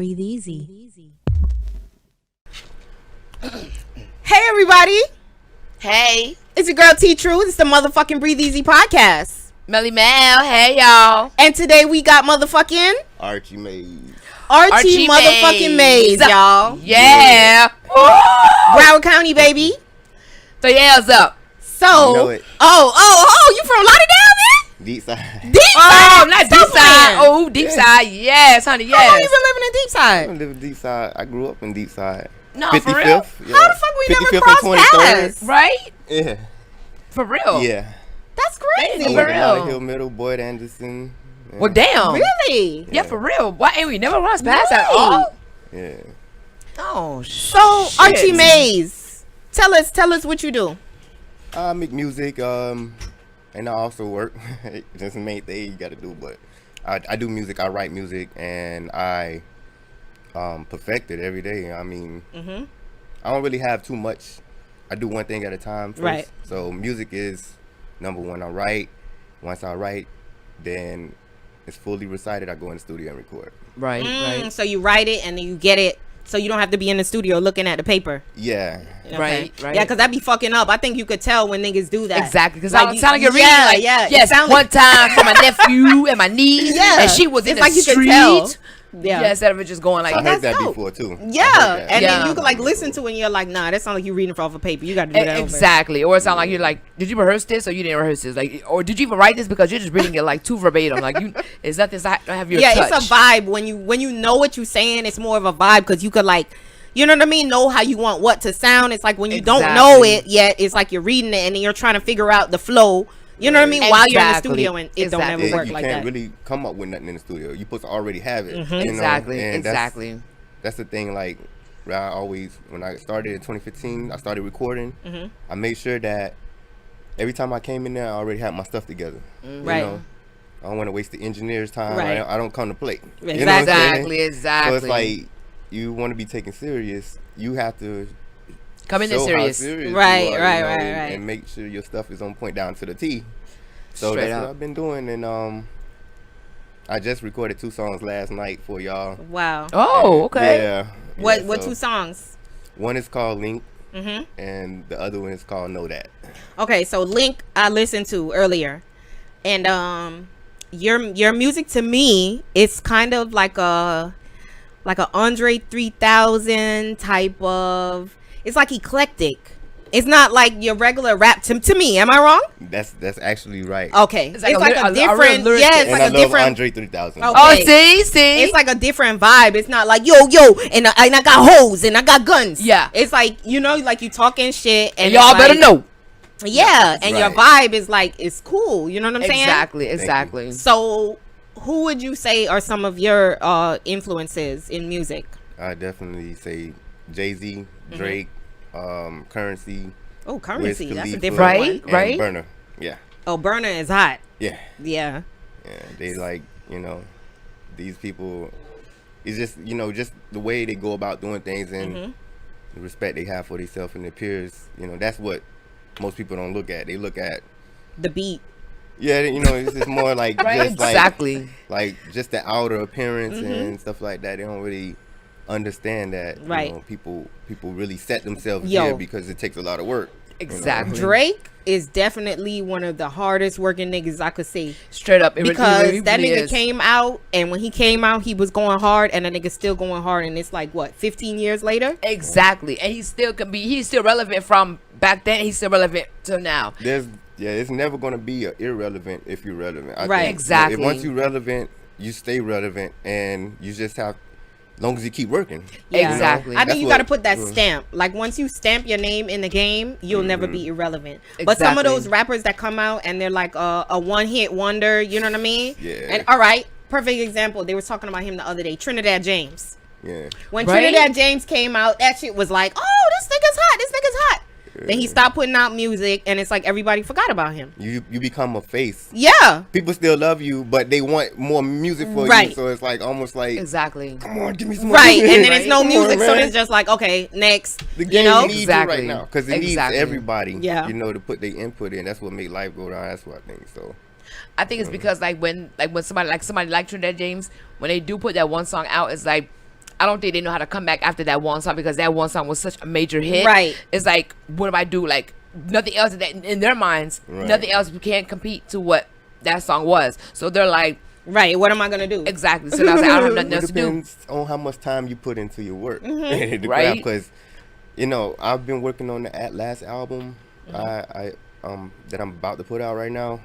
Breathe easy. Hey, everybody. Hey. It's your girl T True. It's the motherfucking Breathe Easy podcast. Melly Mel. Hey, y'all. And today we got motherfucking Archie Maze. Archie motherfucking Maze, y'all. Yeah. Broward County, baby. So, yeah, what's up? So, You know it. you from Lauderdale, man? Deep side. Deep side? Oh, not deep side. Oh, deep side. Yes, honey, How long yes. you been living in deep I side? don't live in Deep side. I grew up in Deep side. No, for real? 55th. Yeah. How the fuck we never 55th and crossed 23rd. paths? Right? Yeah. For real? Yeah. That's Hey, I crazy. for went to real. Lauder Hill Middle, Boyd Anderson. Yeah. Well, damn. Really? Yeah, for real. Why ain't we never crossed paths at all? Yeah. Oh, So, shit. Archie Maze, tell us what you do. I make music, and I also work. That's the main thing you got to do. But I do music. I write music, and I perfect it every day. I mean, I don't really have too much. I do one thing at a time first. Right. So music is number one. I write. Once I write, then it's fully recited. I go in the studio and record. Right, right. So you write it and then you get it, so you don't have to be in the studio looking at the paper. Yeah. Okay. Right. Yeah, because that be fucking up. I think you could tell when niggas do that. Exactly, because Like, I sound like you're reading like, yeah. It yes, sound one like- time for my nephew and my niece, Yeah. and she was in It's the like you could street. tell. Yeah. Yeah, instead of it just going like, I heard that's that dope. before too. Yeah, I heard that. and Yeah. then you can like listen to it and you're like, nah, that sounds like you reading off a paper. You got to do that over. Exactly. Or it sound like you're like, did you rehearse this or you didn't rehearse this? Like, or did you even write this because you're just reading it like too verbatim? Like, you, it's not this. I don't have your Yeah, touch. it's a vibe when you know what you're saying. It's more of a vibe because you could like, you know what I mean, know how you want what to sound. It's like when you don't know Exactly. it yet, it's like you're reading it and then you're trying to figure out the flow. You know what I mean? While you're in the Exactly. studio and it don't Exactly. ever work You like can't that. really come up with nothing in the studio. You're supposed to already have it. you know? Exactly. And Exactly. That's the thing. Like, I always, when I started in 2015, I started recording. I made sure that every time I came in there, I already had my stuff together. You Right. know? I don't want to waste the engineer's time. Right. I don't come to play. Exactly. You know what I'm saying? Exactly. Exactly. So it's like, you want to be taken serious, you have to Come in there show how serious. serious Right, you are, right, you know, right, and, right. and make sure your stuff is on point down to the T. So Straight that's up. what I've been doing, and I just recorded 2 songs last night for y'all. Wow. Oh, okay. Yeah. What yeah, what so 2 songs? One is called Link, Mm-hmm. and the other one is called Know That. Okay, so Link I listened to earlier, and your music to me, it's kind of like a Andre 3000 type of. It's like eclectic. It's not like your regular rap to me. Am I wrong? That's actually right. Okay, it's like a a real different. lyric. Yeah, it's and like I a love different. Andre 3000. Oh, Oh, Okay. see? It's like a different vibe. It's not like yo, and I got hoes and I got guns. Yeah. It's like, you know, like you talking shit and and y'all it's better like- know. Yeah, and your Right. vibe is like, it's cool. You know what I'm saying? Exactly. So, who would you say are some of your influences in music? I definitely say Jay-Z, Drake, Currency, Oh, Currency. Wiz That's a Khalifa, different Right. one. and Burner. Yeah. Oh, Burner is hot. Yeah. Yeah. Yeah, they like, you know, these people, it's just, you know, just the way they go about doing things and the respect they have for themselves and their peers, you know, that's what most people don't look at. They look at, The beat. yeah, you know, it's just more like, Right. just like, Exactly. like just the outer appearance and stuff like that. They don't really understand that, Right. you know, people really set themselves Yo. here because it takes a lot of work. Exactly. Drake is definitely one of the hardest working niggas I could see. Straight up. It Because really that nigga is. came out, and when he came out, he was going hard, and that nigga's still going hard, and it's like, what, 15 years later? Exactly. And he still can be, he's still relevant from back then. He's still relevant to now. It's never going to be irrelevant if you're relevant. I Right. think. Exactly. Once you're relevant, you stay relevant, and you just have, as long as you keep working. Yeah. Exactly. I think That's you got to what- put that stamp. Like, once you stamp your name in the game, you'll never be irrelevant. But some of Exactly. those rappers that come out and they're like a one-hit wonder, you know what I mean? Yeah. And all right, perfect example. They were talking about him the other day, Trinidad James. Yeah. When Right? Trinidad James came out, that shit was like, oh, this nigga's hot. This nigga's hot. Then he stopped putting out music, and it's like everybody forgot about him. You become a face. Yeah. People still love you, but they want more music for Right. you. So it's like almost like, Exactly. come on, give me some more Right. music. And then it's no Come on, music, so man. it's just like, okay, next. The You game know? needs Exactly. it right now because it Exactly. needs everybody. Yeah. You know, to put their input in. That's what make life go down. That's what I think. So I think it's because like when somebody like Trinidad James, when they do put that one song out, it's like I don't think they know how to come back after that one song, because that one song was such a major hit. Right. It's like, what do I do? Like, nothing else that in their minds, nothing else can't compete to what that song was. So they're like, right, what am I gonna do? exactly. So I was like, I don't have nothing else to do. Depends on how much time you put into your work. Right. Because, you know, I've been working on the last album I that I'm about to put out right now.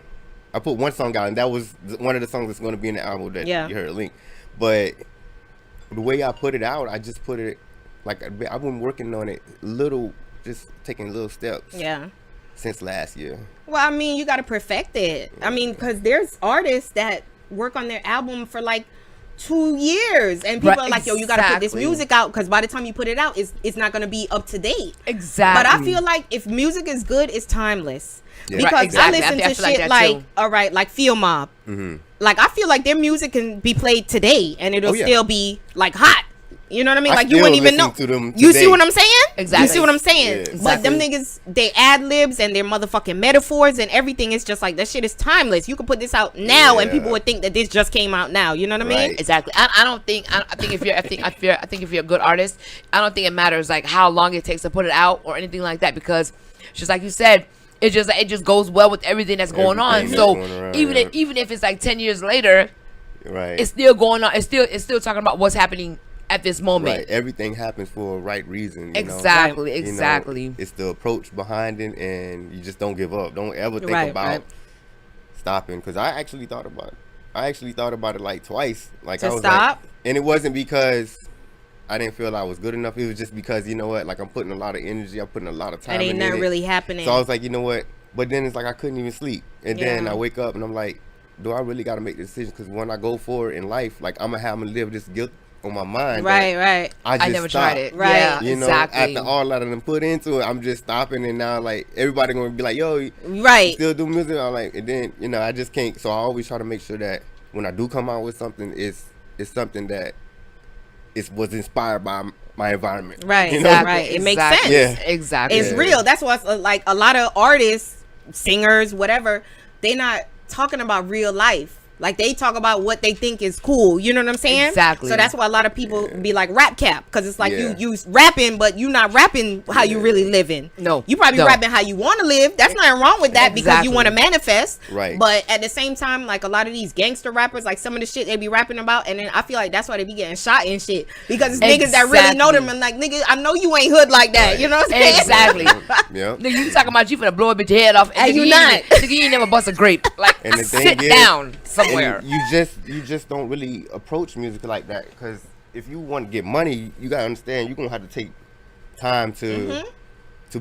I put one song out, and that was one of the songs that's going to be in the album that you heard, Link. But the way I put it out, I just put it, like, I've been working on it just taking little steps. Yeah. Since last year. Well, I mean, you got to perfect it. I mean, because there's artists that work on their album for like 2 years, and people are like, yo, you got to put this music out, because by the time you put it out, it's not going to be up to date. Exactly. But I feel like if music is good, it's timeless. Yeah. Because Right, exactly. I listen I to feel like shit that like, too. all right, like Field Mob. Like, I feel like their music can be played today, and it'll still be like hot. You know what I mean? Like, you wouldn't even know. To them You today. see what I'm saying? Exactly. You see what I'm saying? Yeah, But them niggas, they ad libs and their motherfucking metaphors and everything is just like, that shit is timeless. You could put this out now and people would think that this just came out now. You know what I mean? Right. Exactly. I think if you're a good artist, I don't think it matters like how long it takes to put it out or anything like that, because just like you said, it just goes well with everything that's going on. Everything So that's going around, even if it's like 10 years later, right, it's still going on. It's still talking about what's happening at this moment. right. Everything happens for a right reason. You Exactly. know? Exactly. You know, it's the approach behind it, and you just don't give up. Don't ever think Right, about right. stopping. Because I actually thought about it like twice. Like, To I was stop? like, and it wasn't because I didn't feel I was good enough. It was just because, you know what, like, I'm putting a lot of energy, I'm putting a lot of time And ain't in nothing it. really happening. So I was like, you know what? But then it's like I couldn't even sleep. And then Yeah. I wake up and I'm like, do I really got to make the decision? Because when I go forward in life, like, I'm going to have to live this guilt on my mind. Right, right. I just never stopped. tried it. Right. Yeah, You know, exactly. after all that I done put into it, I'm just stopping. And now, like, everybody going to be like, yo, you Right. still do music? I'm like, and then, you know, I just can't. So I always try to make sure that when I do come out with something, it's something that was inspired by my environment. Right, You know? exactly. Right. It makes sense. Yeah. Exactly. It's real. That's why like a lot of artists, singers, whatever, they not talking about real life. Like, they talk about what they think is cool. You know what I'm saying? Exactly. So that's why a lot of people be like rap cap, because it's like Yeah. you rapping, but you not rapping how you really living. No, you probably no. rapping how you want to live. That's nothing wrong with that, because you Exactly. want to manifest. Right. But at the same time, like, a lot of these gangster rappers, like some of the shit they be rapping about, and then I feel like that's why they be getting shot and shit, because it's niggas that really know them and like, nigga, I know you ain't hood like that. Right. You know what I'm saying? Exactly. Yeah. Nigga, you talking about you finna blow a bitch head off, And nigga, you not. Nigga, you ain't never bust a grape. Like, And the thing sit is- down somewhere. And you just don't really approach music like that, because if you want to get money, you gotta understand you're gonna have to take time to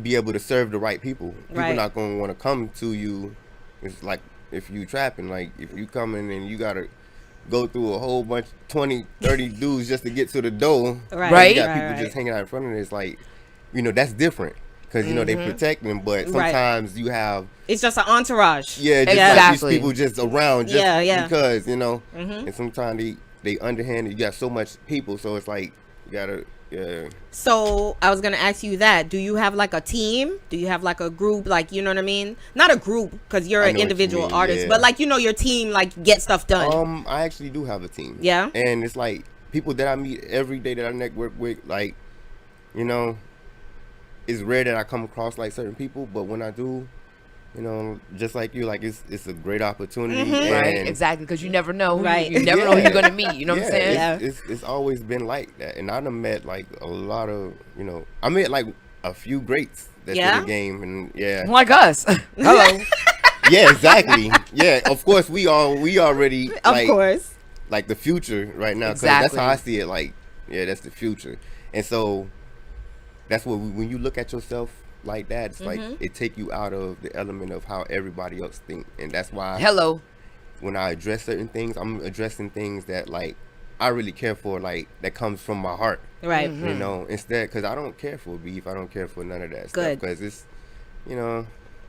be able to serve the right people. People Right. not gonna want to come to you. It's like if you trapping, like if you coming and you gotta go through a whole bunch, 20, 30 dudes just to get to the door. Right. You got Right, people right. just hanging out in front of it. It's like, you know, that's different. Because, you know, they protect them, but Right. sometimes you have It's just an entourage. just like Exactly. these people just around just Yeah. because, you know. And sometimes they underhanded. You got so much people, so it's like you gotta So I was gonna ask you that. Do you have like a team? Do you have like a group? Like, you know what I mean? Not a group, because you're I an know what you individual mean, artist, yeah. but like, you know, your team like get stuff done. I actually do have a team. Yeah? And it's like people that I meet every day that I network with, like, you know, it's rare that I come across like certain people, but when I do, you know, just like you, like it's a great opportunity. And Right, exactly, because you never know. Right. You never know who you're gonna meet. You know what I'm saying? Yeah. It's always been like that, and I done met like a lot of, you know, I met like a few greats that's Yeah? in the game, and yeah, Like us. Hello. yeah, exactly, yeah. Of course, we already Of like, course. like the future right now, 'cause that's Exactly. how I see it. Like, yeah, that's the future, and so that's what when you look at yourself like that, it's like it take you out of the element of how everybody else think, and that's why Hello. when I address certain things, I'm addressing things that like I really care for, like that comes from my heart, Right. you know. Instead, because I don't care for beef, I don't care for none of that Good. stuff, because it's, you know,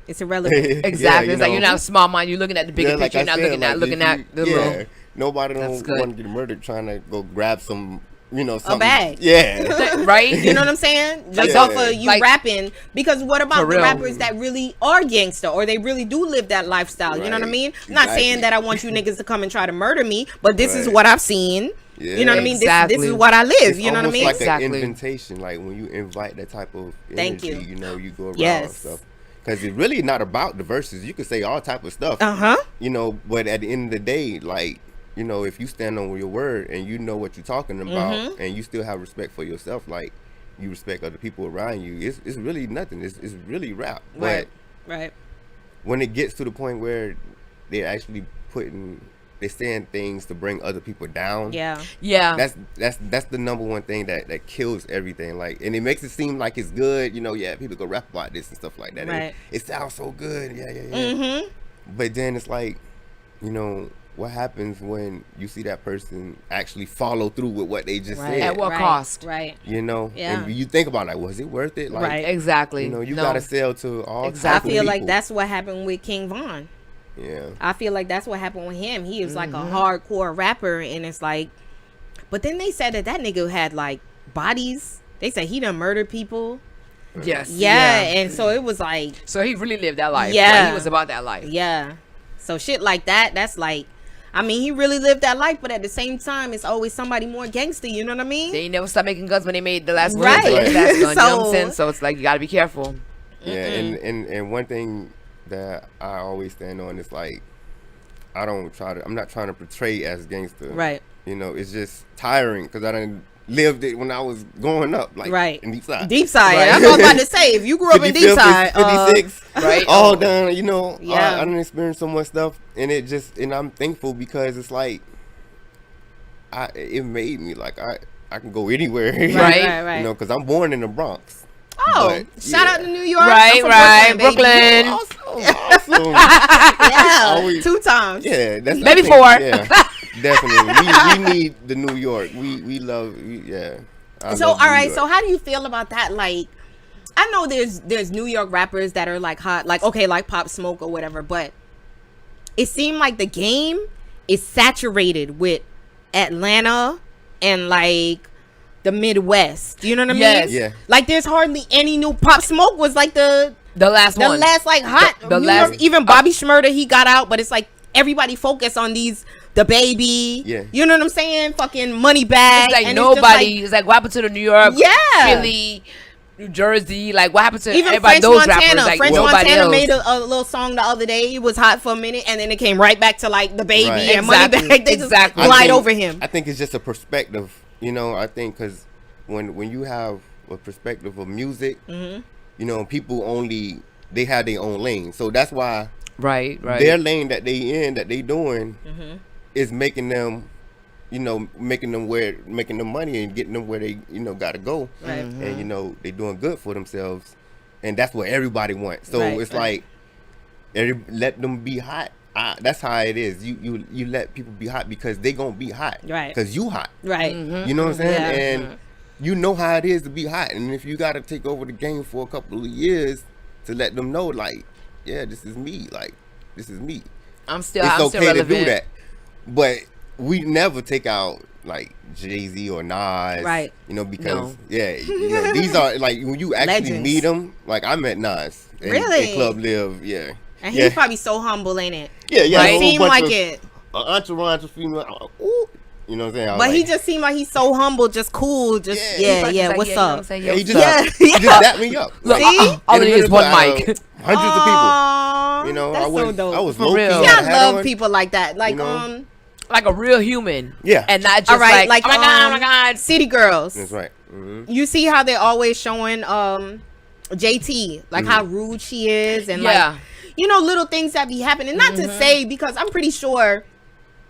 It's irrelevant. Exactly. you it's like know. you're not a small mind. You're looking at the bigger Yeah, like picture. I You're not said, looking like, at if the you- little. nobody That's don't good. want to get murdered trying to go grab some, you know, something. bag. Yeah. Right? You know what I'm saying? Just Yeah. off of you Like- rapping. Because what about For the real. rappers that really are gangster, or they really do live that lifestyle? You know what I Right. mean? Not saying Exactly. that I want you niggas to come and try to murder me, but this is Right. what I've seen. Yeah. You know what I mean? Exactly. This is what I live. It's You know what I almost mean? like Exactly. an invitation, like when you invite that type of energy, Thank you. you know, you go around Yes. and stuff. Because it's really not about the verses. You could say all type of stuff, Uh-huh. you know, but at the end of the day, like, you know, if you stand on your word and you know what you're talking about Mm-hmm. and you still have respect for yourself, like you respect other people around you, it's really nothing. It's really rap. Right. But Right. when it gets to the point where they're actually they're saying things to bring other people down. Yeah. Yeah. That's the number one thing that kills everything. Like, and it makes it seem like it's good. You know, yeah, people go rap about this and stuff like that. Right. It sounds so good. Yeah. Mm-hmm. But then it's like, you know, what happens when you see that person actually follow through with what they just Right. said? At what right. cost? Right. You know, Yeah. and you think about like, was it worth it? Like, Right. Exactly. you know, you No. gotta sell to all. Exactly. I type of feel like people. that's what happened with King Von. Yeah. I feel like that's what happened with him. He was like a Mm-hmm. hardcore rapper, and it's like, but then they said that nigga had like bodies. They said he done murdered people. Yes. Yeah, and so it was like, So he really lived that life. Yeah. Like, he was about that life. yeah. So shit like that, that's like, I mean, he really lived that life, but at the same time, it's always somebody more gangster. You know what I mean? They never stopped making guns when they made the last Right. gun. Last gun, you know what I'm So- saying? So it's like you gotta be careful. Yeah, and one thing that I always stand on is like, I'm not trying to portray as gangster. Right. You know, it's just tiring because I done lived it when I was growing up, like Right. in Deep Side. Deep side. Right. That's what I'm about to say. If you grew up in Deep 55th, side, 56, right? all done, you know. Yeah. I done experienced so much stuff, and and I'm thankful because it's like, it made me like I can go anywhere, Right. You know, because I'm born in the Bronx. oh, But, shout yeah. out to New York. Right, I'm from right. baby. Brooklyn. Awesome. Yeah, Always- 2 times. Yeah, that's Maybe I think- 4. Yeah, definitely. We need the New York. We love. Yeah. I So love all New right, York. so how do you feel about that? Like, I know there's New York rappers that are like hot, like okay, like Pop Smoke or whatever, but it seemed like the game is saturated with Atlanta and like the Midwest. You know what I Yes. mean? Yeah. Like there's hardly any new. Pop Smoke was like the last one. last like hot. The New last- York, even Bobby Shmurda, he got out, but it's like everybody focused on the baby. Yeah. You know what I'm saying? Fucking money bag. It's like and nobody. It's like what happened to the New York, Yeah. Philly, New Jersey. Like what happened to Even everybody? French Those Montana. rappers. Like French nobody Montana else. made a little song the other day. It was hot for a minute, and then it came right back to like the baby Right. and Exactly. money bag. They Exactly. just glide I think- over him. I think it's just a perspective, you know. I think because when you have a perspective of music, Mm-hmm. you know, people they have their own lane, so that's why Right. their lane that they doing Mm-hmm. is making them, you know, making them money and getting them where they, you know, gotta go, Right. and you know they doing good for themselves, and that's what everybody wants. So Right, it's right. like, let them be hot. That's how it is. You let people be hot because they gonna be hot, Right. Because you hot. Right. You know what I'm saying? Yeah. And you know how it is to be hot. And if you got to take over the game for a couple of years to let them know, like, yeah, this is me. Like, this is me. I'm It's still okay to relevant. do that. But we never take out, like, Jay-Z or Nas. Right. You know, because, No. yeah, you know, these are, like, when you actually Legends. meet them, like, I met Nas. Really? In Club Live, yeah. And yeah. he's probably so humble, ain't it? Yeah, yeah. Right. a whole Seemed bunch like of- it. entourage of female. I'm like, ooh. You know what I'm saying? I was But he like, just seemed like he's so humble, just cool, just Yeah. He's yeah. like, What's you know what up? I'm saying? yeah, he Yo, just, Yeah. he just dapped me up. Look, See? all in I the need is middle one of, mic. hundreds Aww, of people. You know, that's I was so dope. I was For low key. real. See, had I a hat love on. people like that. Like You know? Like a real human. Yeah. And not just all right, like, oh my god, oh my god. City Girls. That's right. Mm-hmm. You see how they're always showing JT, like how rude she is, and Yeah. like, you know, little things that be happening. Not to say, because I'm pretty sure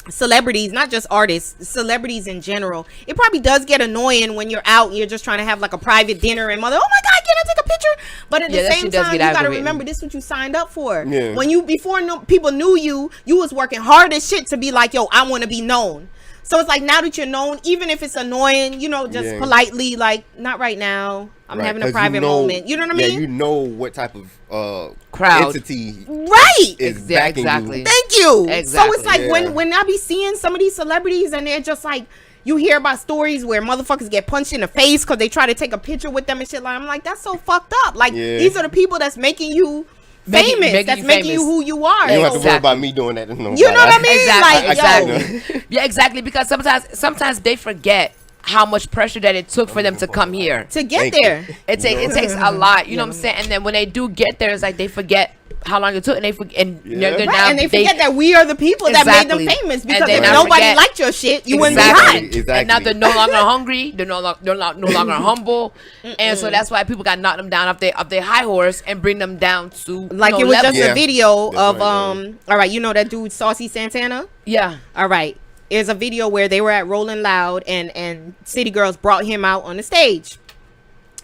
celebrities, not just artists, celebrities in general, it probably does get annoying when you're out and you're just trying to have like a private dinner and mother, oh my god, can I take a picture? But at Yeah, the that same shit does time, you get gotta aggravating. remember this is what you signed up for. Yeah. When you before people knew you was working hard as shit to be like, yo, I want to be known. So it's like, now that you're known, even if it's annoying, you know, just Yeah. politely, like, not right now. I'm Right, having a 'cause private moment. You know what I mean? Yeah, you know what type of Crowd. entity Right. is Yeah, backing exactly. you. Thank you. So Exactly. it's like Yeah. when I be seeing some of these celebrities and they're just like, you hear about stories where motherfuckers get punched in the face because they try to take a picture with them and shit. Like, I'm like, that's so fucked up. Like, Yeah. these are the people that's making you famous. That's making you who you are. You don't have to worry about me doing that. No, you know what I mean? Exactly. Like, yeah, exactly. Because sometimes they forget how much pressure that it took for them to come here to get there. It takes a lot. You know what I'm saying? And then when they do get there, it's like they forget how long it took, and they forget, and they forget that we are the people that made them famous. Because if nobody liked your shit, you wouldn't be hot. Exactly. And now they're no longer hungry. They're no longer humble, and so that's why people got knock them down off their high horse and bring them down to like it was just a video of all right, you know that dude Saucy Santana? Yeah. All right. There's a video where they were at Rolling Loud and City Girls brought him out on the stage.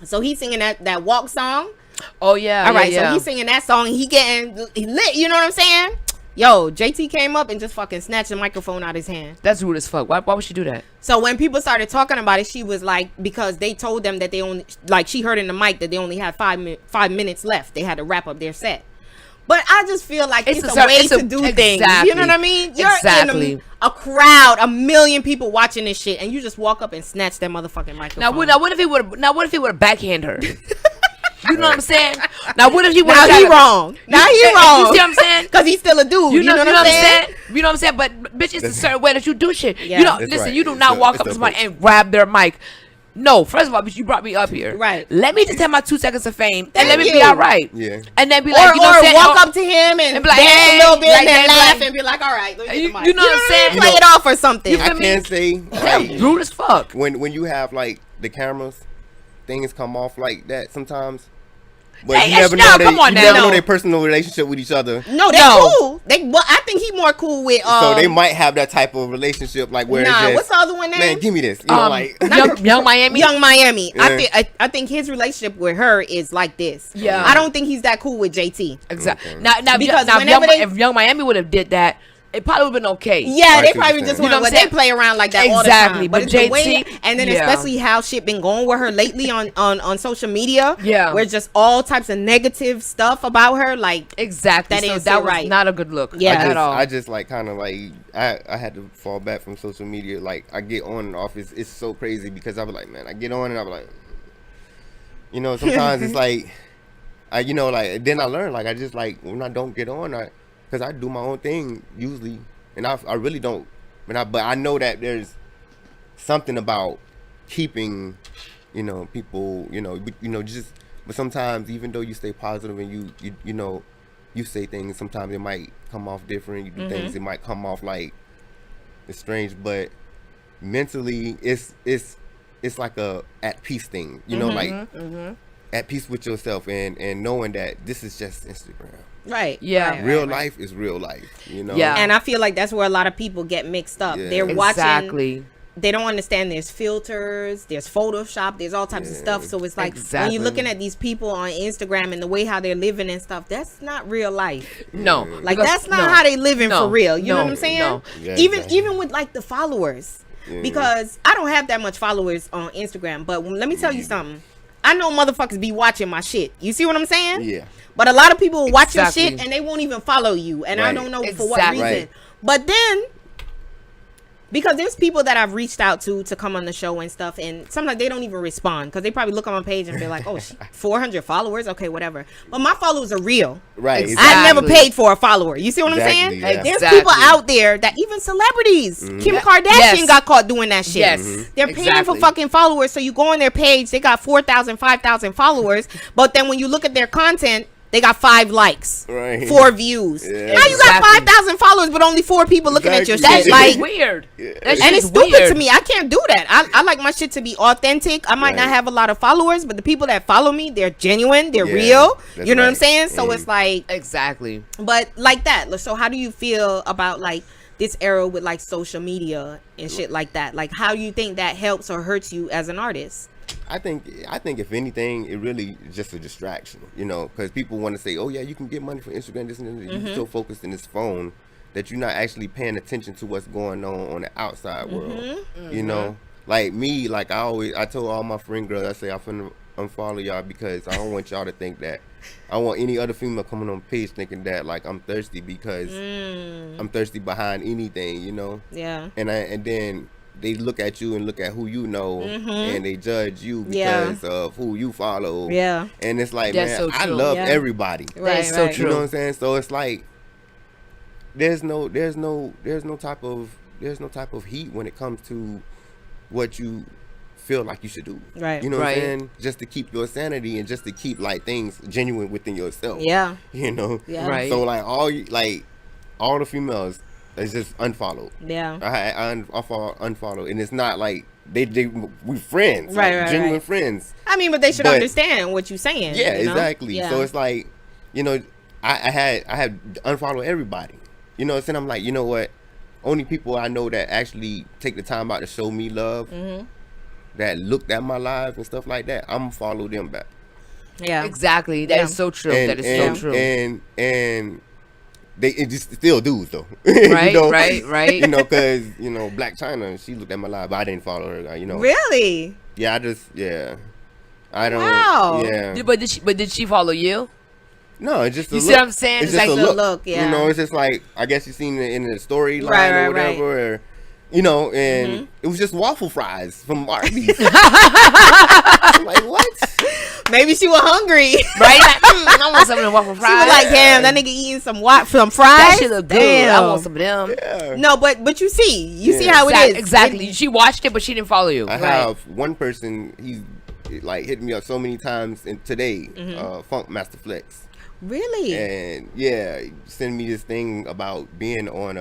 So he's singing that walk song. Oh yeah. All right, so he's singing that song. He lit. You know what I'm saying? Yo, JT came up and just fucking snatched the microphone out his hand. That's rude as fuck. Why would she do that? So when people started talking about it, she was like, because they told them that they only, like she heard in the mic that they only had 5 minutes left. They had to wrap up their set. But I just feel like it's a way to do things. You know what I mean? You're in a crowd, 1 million people watching this shit, and you just walk up and snatch that motherfucking microphone. Now what if he would have backhand her? You know what I'm saying? Now what if he would have? Now he wrong. Now he wrong. You see what I'm saying? Because he's still a dude. You know what I'm saying? You know what I'm saying? But bitch, it's a certain way that you do shit. Yeah. You know, listen, you do not walk up to somebody and grab their mic. No, first of all, bitch, you brought me up here. Right. Let me just have my 2 seconds of fame and let me be all right. Yeah. And then be like, you know what I'm saying? Walk up to him and be like, dance a little bit and then laugh and be like, all right, you know what I'm saying? Play it off or something. I can say, like, rude as fuck. When you have like the cameras, things come off like that sometimes. But hey, you never know their personal relationship with each other. No, they're cool. I think he more cool with. So they might have that type of relationship, like where it's just, what's the other one name? Man, give me this. You know, like Young Miami. Young Miami. Yeah. I think his relationship with her is like this. Yeah. I don't think he's that cool with JT. Exactly. Okay. Now because if Young Miami would have did that, it probably would have been okay. Yeah, they probably just want to. They play around like that all the time. But it's JT, the way, and then especially how shit been going with her lately on social media. Yeah, where just all types of negative stuff about her. Like exactly. That was not a good look. Yeah, at all. I just like kind of like I had to fall back from social media. Like I get on and off. It's so crazy because I was like, man, I get on and I was like, you know, sometimes it's like, then I learn like I just like when I don't get on, because I do my own thing usually, and I really don't. But I know that there's something about keeping, people, just. But sometimes even though you stay positive and you say things, sometimes it might come off different. You do things, it might come off like it's strange, but mentally it's like a at peace thing, at peace with yourself and knowing that this is just Instagram. Right. Yeah. Right, real life is real life, Yeah. And I feel like that's where a lot of people get mixed up. Yeah. They're watching. Exactly. They don't understand there's filters, there's Photoshop, there's all types of stuff. So it's like when you're looking at these people on Instagram and the way how they're living and stuff, that's not real life. No. Like that's not how they living for real. You know what I'm saying? No. Yeah, even with like the followers. Because I don't have that much followers on Instagram, but let me tell you something. I know motherfuckers be watching my shit. You see what I'm saying? Yeah. But a lot of people will watch your shit and they won't even follow you. And I don't know for what reason. Right. But then, because there's people that I've reached out to come on the show and stuff, and sometimes they don't even respond because they probably look on my page and be like, oh, 400 followers? Okay, whatever. But my followers are real. Right. Exactly. I never paid for a follower. You see what I'm saying? Yeah. There's people out there that even celebrities. Kim Kardashian got caught doing that shit. Yes. They're paying for fucking followers. So you go on their page, they got 4,000, 5,000 followers. But then when you look at their content, they got 5 likes, 4 views. Yeah. Now you got 5,000 followers, but only 4 people looking at your shit. That's like weird. Yeah. And it's stupid to me. I can't do that. I like my shit to be authentic. I might not have a lot of followers, but the people that follow me, they're genuine. They're real. You know what I'm saying? So it's like exactly. But like that. So how do you feel about like this era with like social media and shit like that? Like how do you think that helps or hurts you as an artist? I think if anything, it really is just a distraction, because people want to say, oh yeah, you can get money from Instagram, this and that. You're so focused in this phone that you're not actually paying attention to what's going on the outside world. Like me, like I told all my friend girls, I say I'm finna unfollow y'all because I don't want y'all to think that I want any other female coming on the page thinking that like I'm thirsty because I'm thirsty behind anything, Yeah. And then they look at you and look at who you know, and they judge you Yeah. because of who you follow. Yeah. And it's like, That's man, so I true. love Yeah. everybody. Right, so right. You know true. what I'm saying? So it's like there's no type of heat when it comes to what you feel like you should do. Right. You know what Right. I'm saying? Just to keep your sanity and just to keep like things genuine within yourself. Yeah. You know? Yeah. Right. So like all the females is just unfollowed. Yeah. I unfollow, and it's not like we friends, Right, like right, genuine right. friends. I mean, but they should But- understand what you're saying. Yeah, you know? exactly. Yeah. So it's like, you know, I had unfollowed everybody. You know, and I'm like, you know what? Only people I know that actually take the time out to show me love, that looked at my live and stuff like that, I'm gonna follow them back. Yeah. Exactly. That is Yeah. so true. And, That is and, so true. And it just still dudes though. Right, you know? right. You know, because you know, Black China, she looked at my live, but I didn't follow her. You know. Really? Yeah, I don't. Wow. Yeah. But did she follow you? No, it's just a You look. see what I'm saying? It's It's just like a the look. look, yeah. You know, it's just like I guess you seen it in the storyline Right, right, or whatever, or you know, and it was just waffle fries from Arby's. I'm like, what? Maybe she was hungry. Right? Like, I want some of them waffle She fries. was like, damn, that nigga eating some fries. that shit look good. Damn. I want some of them. Yeah. No, but you see Yeah. how it is. Exactly. She watched it, but she didn't follow you. I have one person. He's like hit me up so many times today. Funk Master Flex. Really? And yeah, he sent me this thing about being on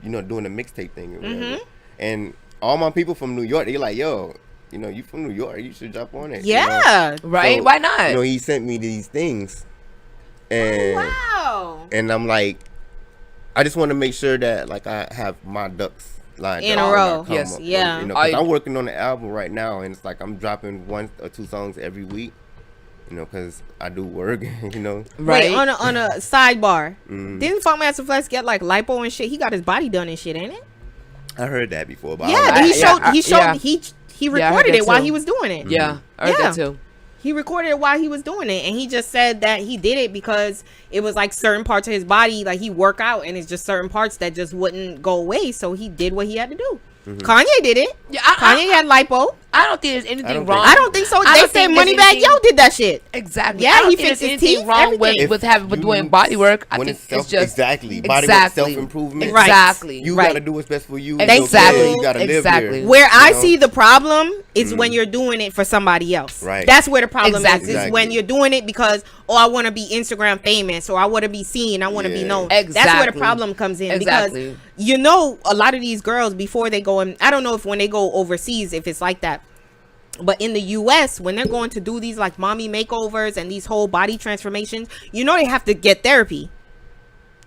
you know, doing a mixtape thing or whatever. And all my people from New York, they like, yo, you know, you from New York, you should jump on it. you know? Yeah. Right? So, Why not? You know, he sent me these things, and Wow. and I'm like, I just want to make sure that like I have my ducks lined In up a when I row. come Yes. up. Yeah. You know, 'cause I'm working on the album right now, and it's like I'm dropping 1 or 2 songs every week. You know, because I do work. You know. Right? Wait, on a sidebar, Mm-hmm. didn't Funkmaster Flex get like lipo and shit? He got his body done and shit, ain't it? I heard that before, but I Yeah, don't but know. he showed yeah. he Yeah, I heard recorded that it while too. he was doing it. yeah. I heard that Yeah. too. He recorded it while he was doing it, and he just said that he did it because it was like certain parts of his body, like he work out, and it's just certain parts that just wouldn't go away. So he did what he had to do. Kanye did it. Yeah, Kanye had lipo. I don't think there's I anything don't wrong. think- I don't think so. I They don't said think there's Moneybagg anything- Yo did that shit. Exactly. Yeah, I don't he think there's fixed his anything teeth, wrong everything. with doing body work. I When think it's it's just exactly body exactly. work, self-improvement. Right. Exactly. You Right. gotta do what's best for you. Exactly. You gotta live Exactly. here. Where I You know? see the problem is when you're doing it for somebody else. Right. That's where the problem Exactly. is when you're doing it because, oh, I want to be Instagram famous or I want to be seen, I want to be Yeah. known. That's where the Exactly. problem comes in Exactly. because, you know, a lot of these girls before they go in, I don't know if when they go overseas, if it's like that. But in the US, when they're going to do these like mommy makeovers and these whole body transformations, you know they have to get therapy.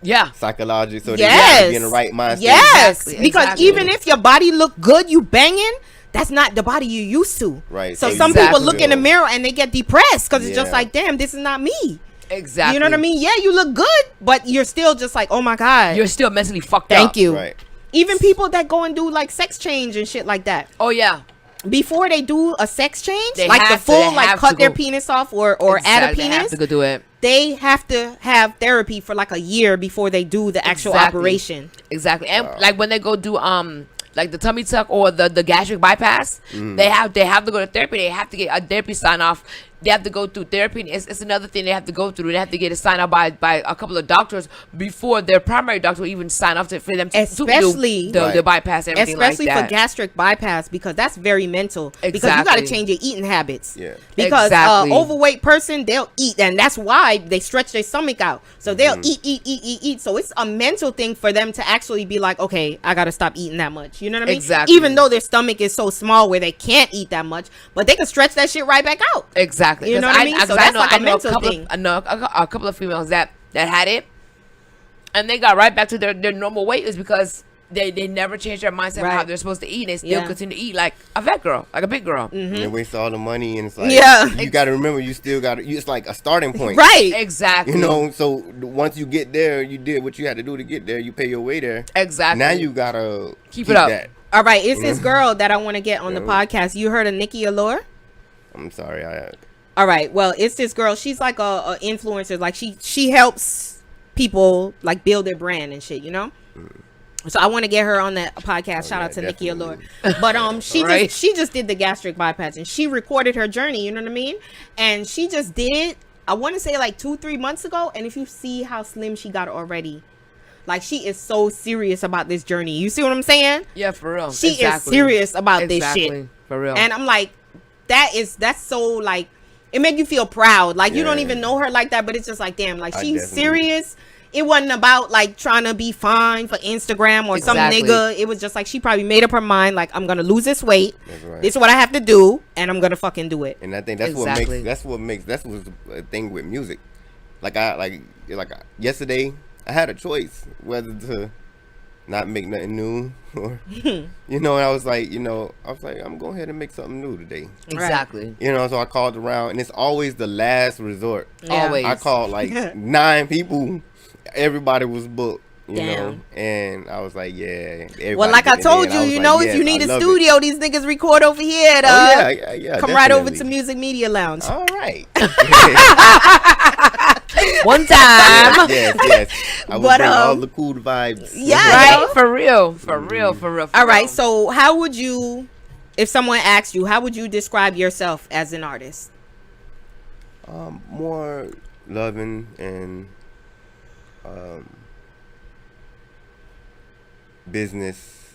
Yeah. Psychology, so they Yes. gotta be in the right mindset. Yes, Exactly, because exactly. even if your body look good, you banging, that's not the body you used to. Right. So So some you people Exactly. look in the mirror and they get depressed because it's just Yeah. like, damn, this is not me. Exactly. You know what I mean? Yeah, you look good, but you're still just like, oh my god. You're still mentally fucked up. Thank you. Right. Even people that go and do like sex change and shit like that. Oh yeah. Before they do a sex change, They like the have to- full they like have cut to their go- penis off or add a Exactly. They have penis, to go do it. they have to have therapy for like a year before they do the actual Exactly. operation. Exactly. And like when they go do like the tummy tuck or the gastric bypass, they have to go to therapy. They have to get a therapy sign off. They have to go through therapy. And it's another thing they have to go through. They have to get it signed off by a couple of doctors before their primary doctor will even sign off for them to Especially- do Right. the bypass and everything Especially like for that. gastric bypass because that's very mental. Because you got to Exactly. change your eating habits. Yeah. Because Exactly. overweight person, they'll eat, and that's why they stretch their stomach out. So they'll eat. So it's a mental thing for them to actually be like, okay, I got to stop eating that much. You know what I mean? Exactly. Even though their stomach is so small where they can't eat that much, but they can stretch that shit right back out. Exactly. You know 'Cause what I mean? So that's like a mental thing. I know a couple of females that had it, and they got right back to their normal weight is because they never changed their mindset of how Right. they're supposed to eat. And they still Yeah. continue to eat like a fat girl, like a big girl. And they waste all the money, and it's like, Yeah. you got to remember, you still got to. It's like a starting point, Right. Exactly. You know, so once you get there, you did what you had to do to get there. You pay your way there. Exactly. Now you gotta Keep it up. That. All right. It's this girl that I want to get on the podcast. You heard of Nikki Allure? I'm sorry. All right. Well, it's this girl. She's like a influencer. Like she helps people like build their brand and shit, you know? So I want to get her on the podcast. Shout out to Nikki Allure. But she just did the gastric bypass, and she recorded her journey. You know what I mean? And she just did it. I want to say like 2-3 months ago. And if you see how slim she got already, like she is so serious about this journey. You see what I'm saying? Yeah, for real. She is serious about this shit. For real. And I'm like, that's so like, it make you feel proud. Like you don't even know her like that, but it's just like, damn, like she's serious. It wasn't about like trying to be fine for Instagram or some nigga. It was just like she probably made up her mind, like I'm gonna lose this weight. Right. This is what I have to do, and I'm gonna fucking do it. And I think that's what makes the thing with music. Like yesterday, I had a choice whether to not make nothing new or you know, and I was like, I'm gonna go ahead and make something new today. Exactly. You know, so I called around, and it's always the last resort. Always. I called like 9 people. Everybody was booked, you know, and I was like, well, like I told you, if you need a studio, these niggas record over here. Come right over to Music Media Lounge. All right. One time. Yes. I would bring all the cool vibes. Yeah, right? For real. All right, so how would you, if someone asked you, how would you describe yourself as an artist? More loving and business,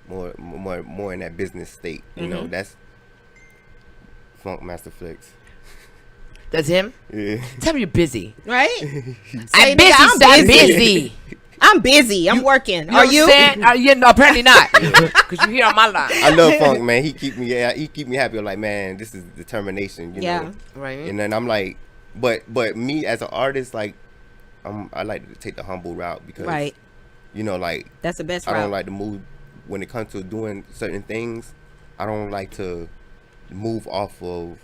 more in that business state. You know, that's Funk Master Flex. That's him? Yeah. Tell me you're busy. Right? I'm busy. I'm busy. I'm working. Are you? No, apparently not. Because you're here on my line. I love Funk, man. He keep me happy. I'm like, man, this is determination. You know? Right. And then I'm like, but me as an artist, like, I like to take the humble route because, like, that's the best route. I don't like to move when it comes to doing certain things. I don't like to move off of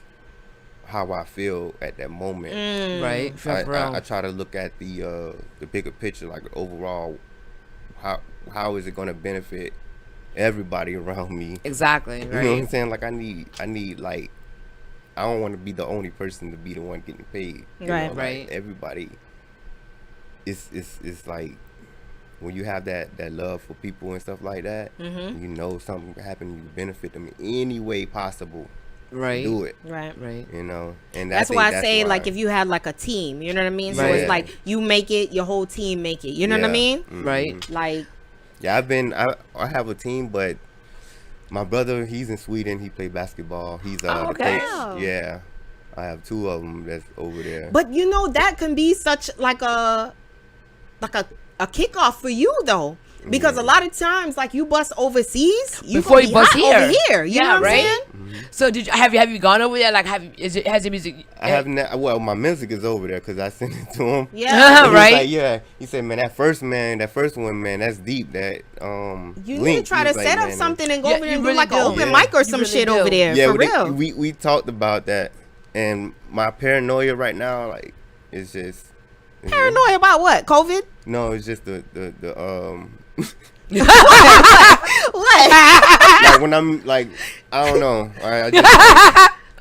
how I feel at that moment. Right. I try to look at the bigger picture, like overall, how is it going to benefit everybody around me? Exactly. You know what I'm saying? Like I need like, I don't want to be the only person to be the one getting paid. Right. Like everybody. It's like when you have that love for people and stuff like that, you know something can happen, you benefit them in any way possible. Right. Do it. Right. You know, and that's why I say like if you had like a team, you know what I mean? So it's like you make it, your whole team make it. You know what I mean? Right. Like. Yeah, I have a team, but my brother, he's in Sweden. He played basketball. He's the coach. Yeah, I have 2 of them that's over there. But you know that can be such like a kickoff for you though, because a lot of times like you bust overseas, before you bust over here. You know what I'm saying? So have you gone over there? Like has your music? I have not. Well, my music is over there because I sent it to him. Yeah, right. Like, he said, man, that first one, man, that's deep. That you need to try to set up something and go over there and do like an open mic or some shit over there. Yeah, for real. We talked about that, and my paranoia right now, like, it's just paranoia about what? COVID? No, it's just the what? Like when I'm like, I don't know.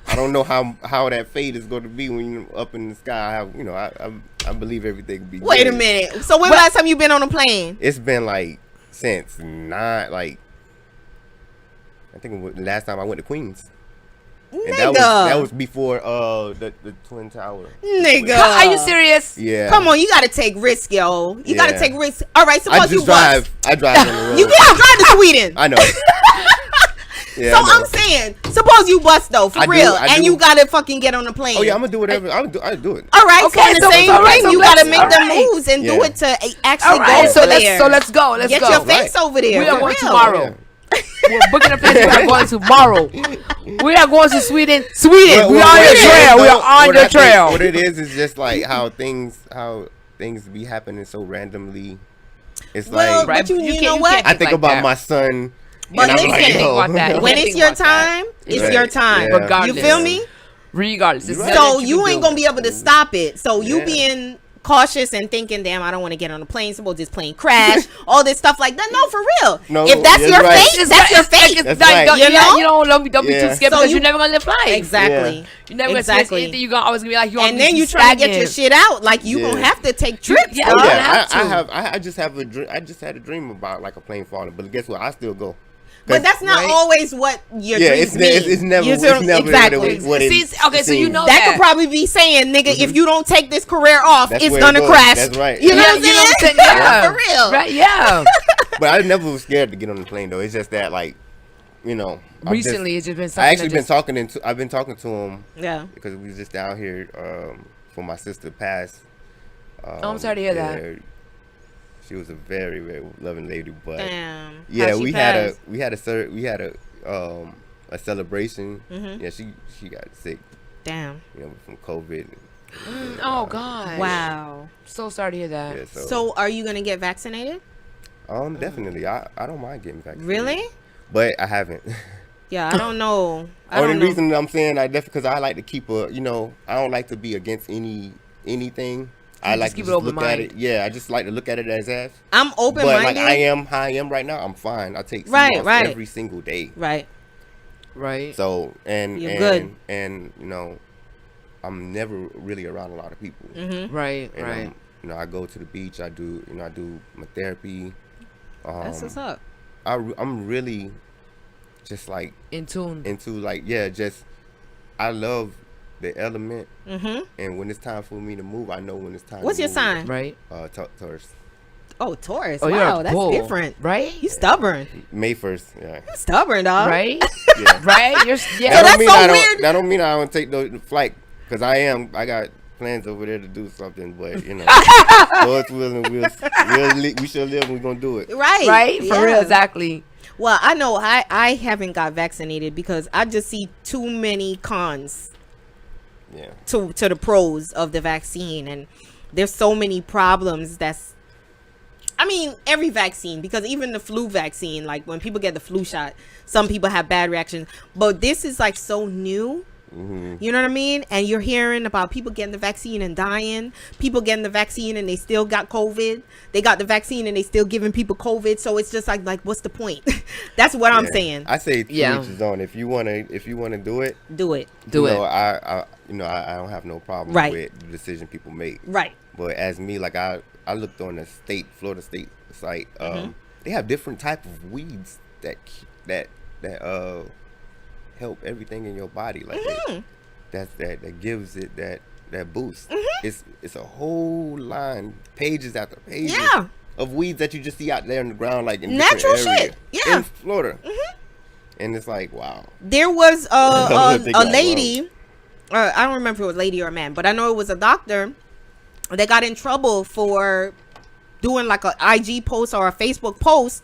I don't know how that fate is going to be when you're up in the sky. I believe everything will be. Wait good. a minute. So when last time you been on a plane? It's been like since I think the last time I went to Queens. And that was before the Twin Tower. Nigga. Are you serious? Yeah. Come on, you gotta take risk, yo. You gotta take risk. All right, suppose you drive. I drive on the road. You can't drive to Sweden. I know. Yeah, so I'm saying, suppose you bust though, for real, and you gotta fucking get on a plane. Oh yeah, I'm gonna do whatever. I do it. All right, okay, so the same thing. You gotta make the moves and do it to actually go over there. So let's go. Let's get go. Your face over there. We are going tomorrow. We're booking a place. We are going tomorrow. We are going to Sweden. We are on your trail. We are on your trail. What it is just like how things be happening so randomly. It's like, but you know what? I think about my son. But listen, like, when it's your time, it's your time. Regardless. You feel me? Regardless. So you ain't gonna be able to stop it. So you being cautious and thinking, damn, I don't want to get on a plane. Suppose this plane crash, all this stuff like that. No, for real. No, if that's your right. fate, that's your fate. That's Like, right. You know? you don't be too scared So because you're never gonna live life. Exactly. Yeah. You're never gonna Exactly. experience anything. You're always gonna be like, And then you trying to get your shit out. Like you Yeah. gonna have to take trips. Yeah, dog. you Yeah, have to. I just have a dream. I just had a dream about like a plane falling, but guess what? I still go. But that's not Right? always what your Yeah, dreams it's mean. never. You It's feel- never exactly. what it See, okay, so you seems. know That could probably be saying, nigga, if you don't take this career off, That's it's where it gonna goes. crash. That's right. You know Yeah, what I'm you know what I'm saying? saying? Yeah. For real. Right? Yeah. But I never was scared to get on the plane though. It's just that like, you know, Recently, it's just been something. I actually that been just- talking to. I've been talking to him Yeah. because we was just down here for my sister passed. I'm sorry to hear that. yeah, She was a very, very loving lady, but Damn. yeah, How'd she we pass? had a celebration. Mhm. Yeah, she got sick, Damn. from COVID. Oh God. Wow. So sorry to hear that. Yeah, So are you gonna get vaccinated? definitely, I don't mind getting vaccinated. Really? But I haven't. Yeah, I don't know. I Only don't know. reason I'm saying I definitely because I like to keep I don't like to be against anything. I just like to keep just it open look at mind. it. Yeah, I just like to look at it as. I'm open But minded. like I am how I am right now, I'm fine. I take Right, CMOS right. every single day. Right. Right. So and You're and, good. and I'm never really around a lot of people. Mm-hmm. Right. And Right. I go to the beach. I do my therapy. That's what's up. I'm really just like In tune. into like I love the element, Mm-hmm. and when it's time for me to move, I know when it's time. What's to your move. sign? Right. Taurus. Oh, Taurus. Oh, you're wow, a that's bull. different. Right. You stubborn. May 1st. Yeah. You stubborn, dog. Right. Yeah. Right. You're. So Yeah. that's so I weird. That don't mean I don't take the flight because I got plans over there to do something, but Lord's willing, we shall live. We're gonna do it. Right. Right. For Yeah. real. Exactly. Well, I know I haven't got vaccinated because I just see too many cons Yeah. to the pros of the vaccine, and there's so many problems every vaccine, because even the flu vaccine, like when people get the flu shot, some people have bad reactions, but this is like so new. Mm-hmm. You know what I mean? And you're hearing about people getting the vaccine and dying, people getting the vaccine and they still got COVID. They got the vaccine and they still giving people COVID. So it's just like what's the point? That's what I'm saying. I say Yeah. each his own. If you wanna do it, Do it. Do it. I don't have no problem Right. with the decision people make. Right. But as me, like I looked on the Florida State site. Mm-hmm. They have different type of weeds that help everything in your body, like Mm-hmm. that gives it that boost. Mm-hmm. It's a whole line, pages after pages, Yeah. of weeds that you just see out there in the ground, like in Natural different areas shit. Yeah. in Florida. And it's like, wow. There was I think a I'm lady, I don't remember if it was a lady or a man, but I know it was a doctor that got in trouble for doing like a IG post or a Facebook post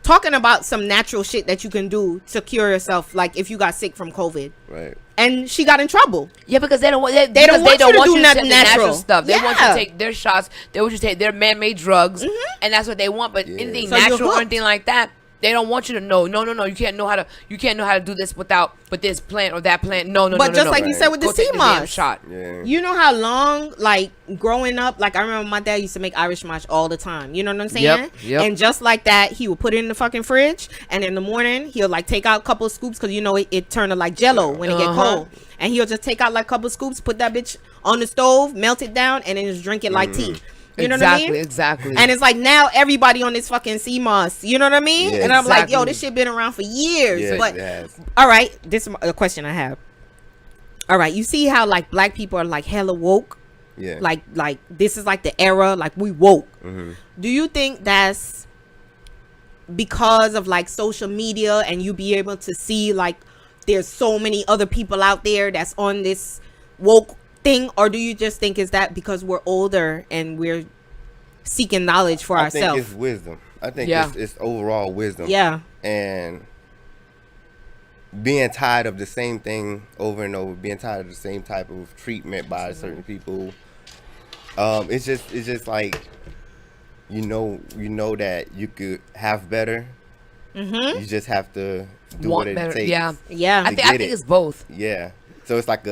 talking about some natural shit that you can do to cure yourself, like if you got sick from COVID. Right. And she got in trouble. Yeah, because they don't want They don't want you to do take nothing the natural natural. stuff. They want you Yeah. to take their shots. They want you to take their man-made drugs, and that's what they want. But Yeah. anything So you're natural or hooked. anything like that, they don't want you to know. No. You can't know how to do this without this plant or that plant. No. But just no. like you said with the Go take damn CMOS. shot. Yeah. You know how long, like growing up, like I remember my dad used to make Irish mash all the time. You know what I'm saying? Yep. And just like that, he would put it in the fucking fridge, and in the morning he'll like take out a couple of scoops because it turned to like Jello when it get cold, and he'll just take out like a couple of scoops, put that bitch on the stove, melt it down, and then just drink it like tea. You know what I mean? Exactly. And it's like now everybody on this fucking CMOS. You know what I mean? Yeah, and I'm like, yo, exactly. this shit been around for years. Yeah, but it has. all right, this is a question I have. All right, you see how like black people are like hella woke? Yeah. Like this is like the era, like we woke. Mm-hmm. Do you think that's because of like social media and you be able to see like there's so many other people out there that's on this woke thing, or do you just think is that because we're older and we're seeking knowledge for I think ourselves? it's wisdom. I think Yeah. it's overall wisdom. Yeah. And being tired of the same thing over and over, being tired of the same type of treatment by certain people. It's just like you know that you could have better. You just have to do Want what it better. takes. Yeah. Yeah. I think get it. it's both. Yeah. So it's like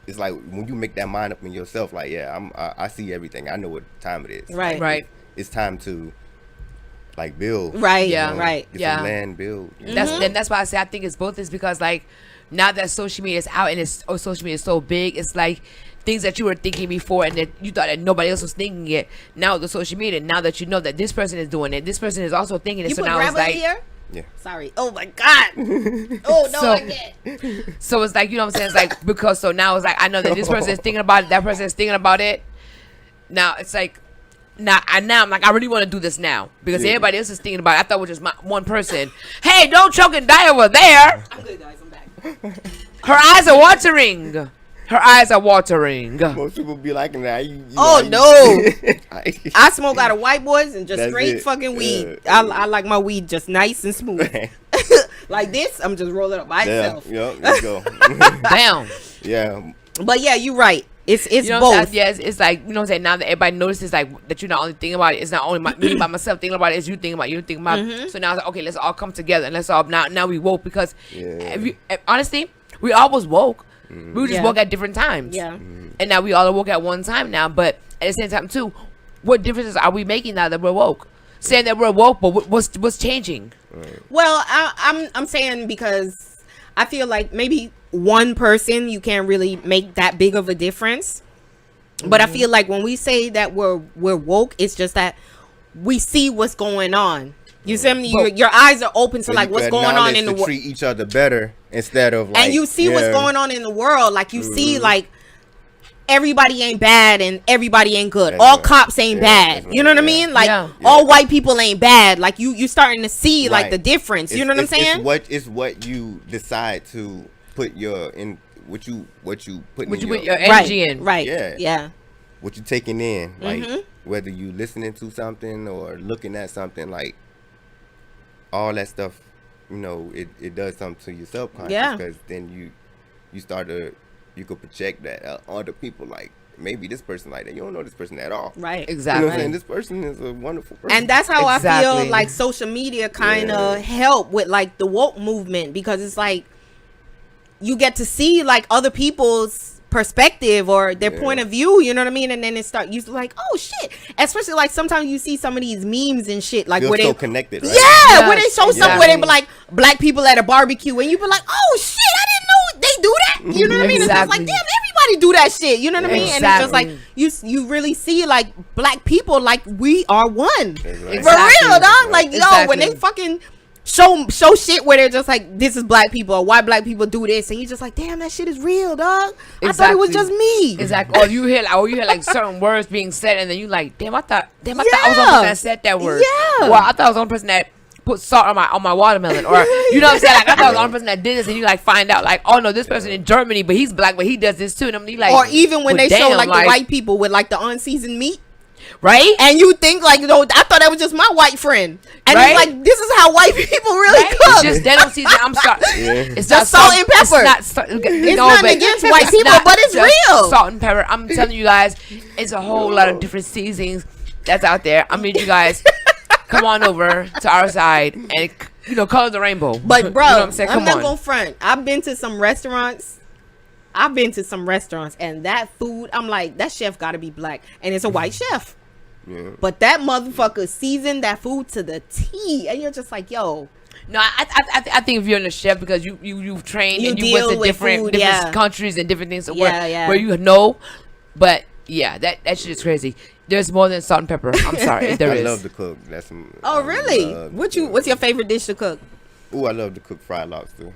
it's like when you make that mind up in yourself, like, yeah, I see everything. I know what time it is. Right. Right. It's time to like build. Right. Yeah. You know, Right. Get Yeah. some land, build. you That's know? and that's why I say I think it's both. Is because like now that social media is out and social media is so big, it's like things that you were thinking before and that you thought that nobody else was thinking it. Now with the social media, now that you know that this person is doing it, this person is also thinking it. You So put now it's gravel like, here? Yeah. Sorry. Oh my God. Oh no, So- I can't. so it's like, you know what I'm saying? It's like, because so now it's like I know that this person is thinking about it, that person is thinking about it. Now it's like now I'm like, I really want to do this now because Yeah. everybody else is thinking about it. I thought it was just my one person. Hey, don't choke and die over there. I'm good, guys. I'm back. Her eyes are watering. Her eyes are watering. Most people be liking that. Oh, no. I smoke out of white boys and just That's straight it. fucking weed. Yeah. I like my weed just nice and smooth. Like this, I'm just rolling up by Yeah, itself. yep, let's go. Damn. Yeah, But yeah, you're right. It's You know what I'm both. saying? Yeah, it's like, you know what I'm saying? Now that everybody notices like that you're not only thinking about it, it's not only me by myself thinking about it, it's you thinking about it, you thinking about it. So now it's like, okay, let's all come together and let's all now we woke because Yeah. honestly, we always woke. We just Yeah. woke at different times. Yeah. And now we all woke at one time now, but at the same time too, what differences are we making now that we're woke? Saying that we're woke, but what's changing? Well, I'm saying because I feel like maybe one person you can't really make that big of a difference. But I feel like when we say that we're woke, it's just that we see what's going on. You see me? Your eyes are open to like what's going on in the world. Treat each other better instead of like. And you see what's going on in the world. Like you see like everybody ain't bad and everybody ain't good. That's All right. cops ain't Yeah, bad. that's You know right. what I Yeah. mean? Like Yeah. all white people ain't bad. Like you starting to see like Right. the difference. You know what I'm saying? It's what you decide to put your in what you put in What you your, put your Right. energy in. Right. Yeah. Yeah. what you taking in, like Mm-hmm. whether you listening to something or looking at something, like all that stuff, you know, it does something to your subconscious. Yeah. Because then you start to you could project that other people, like maybe this person like that. You don't know this person at all. Right. You know Exactly. what I'm saying? This person is a wonderful person. And that's how I Exactly. feel like social media kind of Yeah. help with like the woke movement, because it's like you get to see like other people's perspective or their Yeah. point of view, you know what I mean? And then it start you like, oh shit. Especially like sometimes you see some of these memes and shit like Feel where so they connected, right? Yeah, where they Yes, show something where they be exactly. like black people at a barbecue and you be like, oh shit, I didn't know they do that. You know what I mean? It's just like, Exactly. damn, everybody do that shit. You know what I mean? And it's just like Exactly. you really see like black people like we are one. That's right. For Exactly. real, dog. Like, yo, when Exactly. they fucking show shit where they're just like, this is black people or why black people do this, and you just like, damn, that shit is real, dog. I thought it was just me. Exactly. Or you hear like certain words being said, and then you like, damn, I thought I was the only person Yeah. that said that word. Yeah. Or I thought I was the only person that put salt on my watermelon. Or you know what I'm saying? Like I thought I was the only person that did this, and you like find out like, oh no, this person in Germany, but he's black, but he does this too. And I'm like, Or even when well, they show damn, like the white people with like the unseasoned meat. right? And you think like, no, I thought that was just my white friend. And Right? it's like, this is how white people really Right? cook. It's just they don't see that. I'm sorry. Yeah. It's Just salt and pepper. It's not. It's nothing against white people, but it's just real. Salt and pepper. I'm telling you guys, it's a whole lot of different seasonings that's out there. I mean, you guys, come on over to our side and color the rainbow. But bro, you know what I'm saying? I'm Come not on. gonna front. I've been to some restaurants, and that food, I'm like, that chef gotta be black. And it's a white chef. Yeah. But that motherfucker seasoned that food to the T. And you're just like, yo, No, I think if you're in a chef because you've trained You and you went deal to with different food, yeah. countries and different things Yeah. where you know, but yeah, that shit is crazy. There's more than salt and pepper. I'm sorry, there I is. love to cook. That's some. oh I really? love to What's cook. your favorite dish to cook? Ooh, I love to cook fried lobster.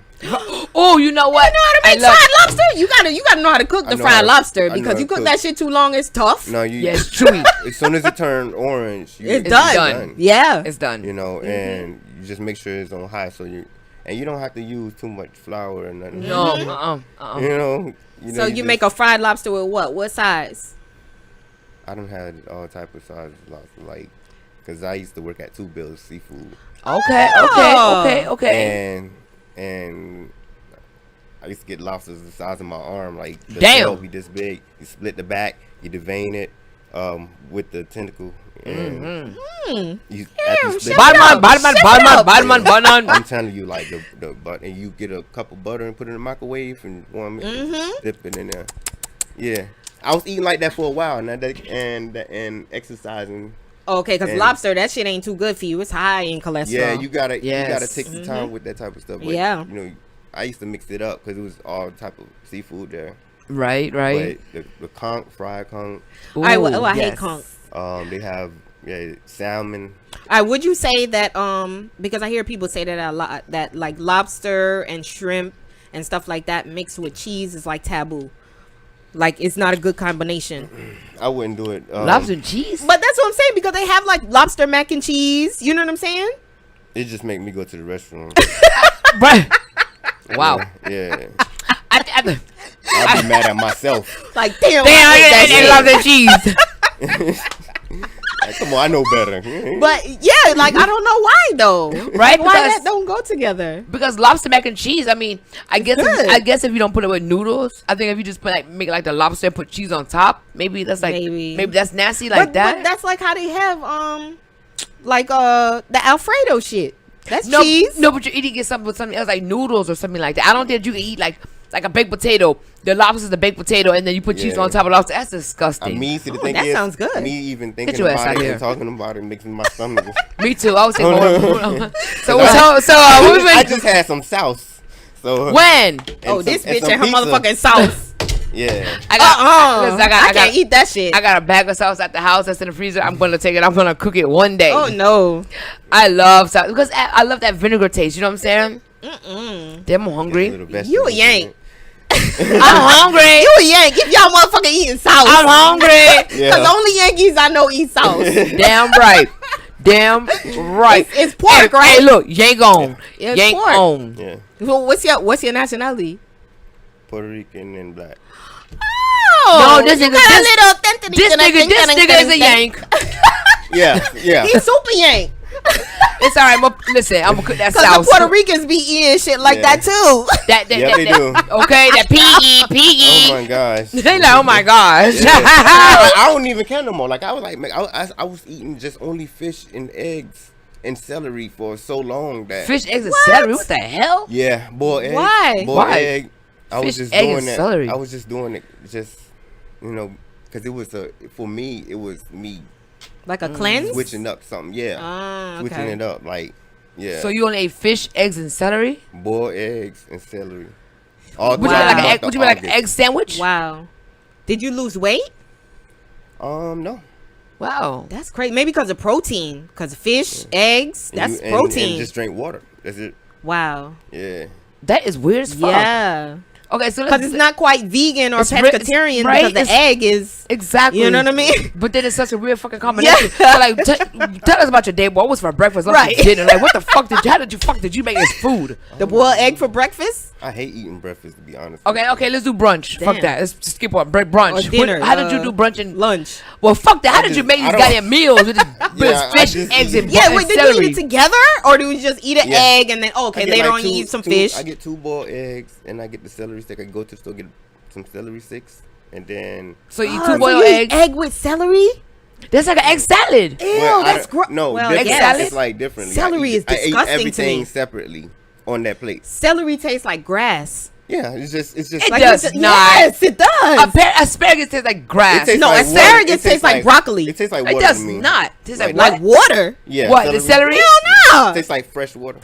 Oh, you know what? You know what I mean? Fried lobster? You gotta know how to cook I the know fried how to- lobster, I know because how you to cook cook. that shit too long, it's tough. No, you. Yeah, it's chewy. As soon as it turns orange, It's It's done. done. Yeah. It's done. You know, and you just make sure it's on high, so you don't have to use too much flour or nothing. No, Mm-hmm. You know. So you make a fried lobster with what? What size? I don't have all type of sizes lobster, like, cause I used to work at Two Bills Seafood, Oh. Okay. and I used to get lobsters the size of my arm, like the Damn. shell be this big. You split the back, you devein it, with the tentacle, and you, after you split Bottom. I'm telling you, like the butter, and you get a cup of butter and put it in the microwave and warm it, dip it in there. Yeah, I was eating like that for a while, and exercising. Okay, because And- lobster, that shit ain't too good for you. It's high in cholesterol. Yeah, you gotta Yes. take the time with that type of stuff. But, Yeah. you know, I used to mix it up because it was all type of seafood there. Right. But the conch, fried conch, I Ooh, hate yes. conch. they have salmon. Would you say that because I hear people say that a lot, that like lobster and shrimp and stuff like that mixed with cheese is like taboo, like it's not a good combination. I wouldn't do it. Lobster and cheese. But that's what I'm saying, because they have like lobster mac and cheese, you know what I'm saying? It just make me go to the restroom. Right. Wow. Yeah. I I'll be mad at myself. Like damn, Damn, I hate I that shit. love that cheese. Like, come on, I know better. But yeah, like I don't know why though. Right, Why because- that don't go together? Because lobster mac and cheese, I mean, I guess good. if you don't put it with noodles, I think if you just put make it like the lobster and put cheese on top, maybe that's like Maybe. maybe that's nasty like But that. that's like how they have like the Alfredo shit. That's no, cheese. no, but you're eating it something with something else like noodles or something like that. I don't think you can eat like a baked potato. The lobster is the baked potato, and then you put cheese Yeah. on top of lobster. That's disgusting. See, the Oh, thing that is, sounds good. Me even thinking your ass about out it here. and talking about it makes my stomach. Me too. I was saying, so I just had some sauce. So when? Oh, this bitch some and her pizza. motherfucking sauce. Yeah. Listen, I can't eat that shit. I got a bag of sauce at the house that's in the freezer. I'm gonna take it. I'm gonna cook it one day. Oh no. I love sauce because I love that vinegar taste. You know what I'm saying? Damn, I'm hungry. Little vegetables You a in yank. it. I'm hungry. You a yank if y'all motherfucking eating sauce. I'm hungry. Yeah. Cause only Yankees I know eat sauce. Damn right. Damn right. It's pork, right? Hey, look, yank on. It's Yank pork. on. Yeah. Well, what's your nationality? Puerto Rican and black. Oh, No, this you nigga- got a this- little authentic. This nigga is a yank. Yeah. He's super yank. It's all right. Listen, I'm gonna cook that Cause sauce. the Puerto Ricans be eating shit like Yeah. that too. Yeah, they do. Okay, that piggy. Oh my gosh. They like, oh my gosh. I don't even care no more. Like I was like, man, I was eating just only fish and eggs and celery for so long that Fish, eggs, and celery. What the hell? Yeah, boiled egg. Why? Boiled Why? egg. I was Fish, just egg, doing and that. celery. I was just doing it, because it was for me. It was me Like a cleanse. switching up something. Yeah, Ah, switching okay. it up. Like, yeah. So you only ate fish, eggs, and celery? boiled eggs and celery. All Would you Wow. like an egg? Dr. Would you like an August. egg sandwich? Wow. Did you lose weight? No. Wow. That's crazy. Maybe because of protein. Because fish, eggs, And that's you- protein. And just drink water. That's it. Wow. Yeah. That is weird as fuck. Yeah. Okay, so Because it's not quite vegan or It's ri- pescatarian right? because the It's- egg is. exactly. You know what I mean? But then it's such a weird fucking combination. Yeah. So like, tell us about your day. What was for breakfast? Lunch, Right. and dinner? Like, what the fuck did you make this food? The boiled egg for breakfast? I hate eating breakfast, to be honest. Okay, let's do brunch. Fuck Damn. that. Let's just skip on brunch. Or dinner. How did you do brunch and Lunch. Well, fuck that. How did just- you make I these don't- goddamn meals with this I fish, just eggs, eat- and Yeah, and wait, did celery? you eat it together? Or do we just eat an Yeah. egg and then, I okay, get later like on you eat some fish? I get 2 boiled eggs and I get the celery stick. I go to the store, get some celery sticks, and then. So you eat Oh, 2 so boiled you eat eggs. egg with celery? That's like an egg salad. Ew, Well, I that's don't- gross. No, well, different. egg salad? It's like differently. Celery is I ate disgusting to everything me. separately on that plate. Celery tastes like grass. Yeah, it's just. It Like does with the- not. Yes, it does. Asparagus tastes like grass. It tastes No, like asparagus water. tastes like broccoli. It tastes like It water does to me. not. It tastes like Like what? Like water. Yeah. What? The celery? Hell no. It tastes like fresh water.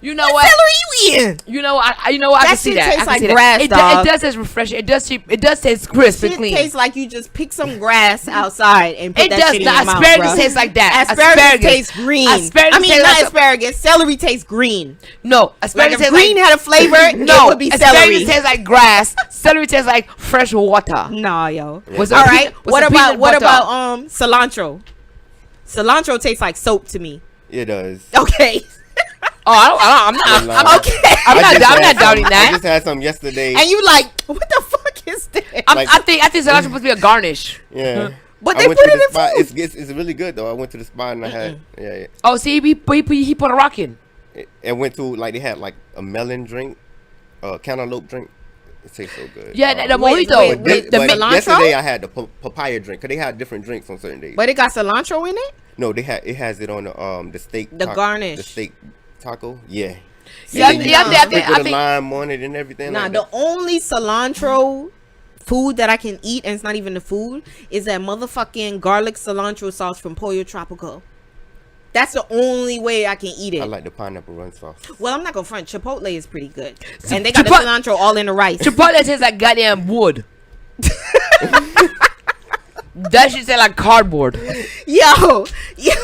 You know What what? celery you eating? You know what? I can That see shit that. tastes I can like see that. grass, It dog. does taste refreshing. It does taste crisp and Shit clean. tastes like you just pick some grass outside and put It that does shit in not. your mouth, Asparagus bruh. tastes like that. Asparagus tastes green. Asparagus I mean, tastes not like a- asparagus. Celery tastes green. No, Like asparagus if tastes green like had a flavor, no. it would be Asparagus celery. tastes like grass. Celery tastes like fresh water. Nah, yo. Was All it right. was What it about peanut butter? cilantro? Cilantro tastes like soap to me. It does. Okay. Oh, I'm not. Okay. I'm not had doubting some- that. I just had some yesterday. And you like, what the fuck is that? I think cilantro supposed to be a garnish. Yeah. But I they went put to it the in spot. food. It's really good though. I went to the spot and I had yeah. Oh, see, he put a rock in. And went to like they had like a melon drink, cantaloupe drink. It tastes so good. Yeah, the Wait, mojito. wait, wait. The But mi- cilantro? Yesterday I had the papaya drink because they had different drinks on certain days. But it got cilantro in it? No, it has it on the steak. The garnish. The steak taco. Yeah. Yeah, And then yeah, you I sprinkle think- the lime on it and everything. Nah, like the that. only cilantro food that I can eat, and it's not even the food, is that motherfucking garlic cilantro sauce from Pollo Tropical. That's the only way I can eat it. I like the pineapple run sauce. Well, I'm not gonna front. Chipotle is pretty good, and they got the cilantro all in the rice. Chipotle tastes like goddamn wood. That shit sound like cardboard. Yo.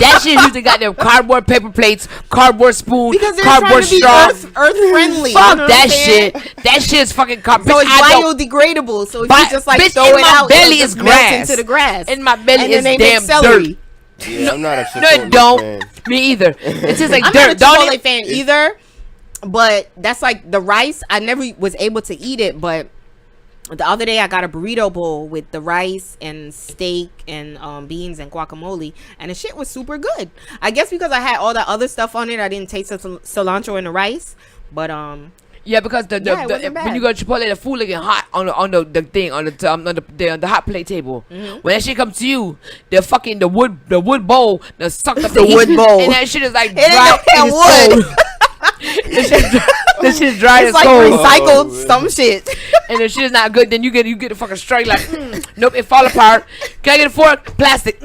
That shit using goddamn cardboard paper plates, cardboard spoon, because they're cardboard trying to straw. be earth friendly. Fuck that shit. That shit is fucking cardboard. So it's biodegradable. So if you just like bitch, throw in it my out, belly it'll is just melt grass. into the grass. In my belly and is then they damn make celery. dirt. Yeah, I'm not a No, Chipotle it don't. fan. Me either. It's just like I'm dirt. not a Don't Chipotle it? fan either, but that's like the rice. I never was able to eat it, but the other day I got a burrito bowl with the rice and steak and beans and guacamole, and the shit was super good. I guess because I had all the other stuff on it, I didn't taste the cilantro in the rice, but yeah, because it wasn't bad. when you go to Chipotle, the food looking hot on the thing on the hot plate table. Mm-hmm. When that shit comes to you, the wood bowl, the sucked up The wood bowl. and that shit is like It ain't dry. no and wood. cold. This shit is dry it's as like cold. recycled some shit. And the shit is not good, then you get a fucking strike like, nope, it fall apart. Can I get a fork? Plastic.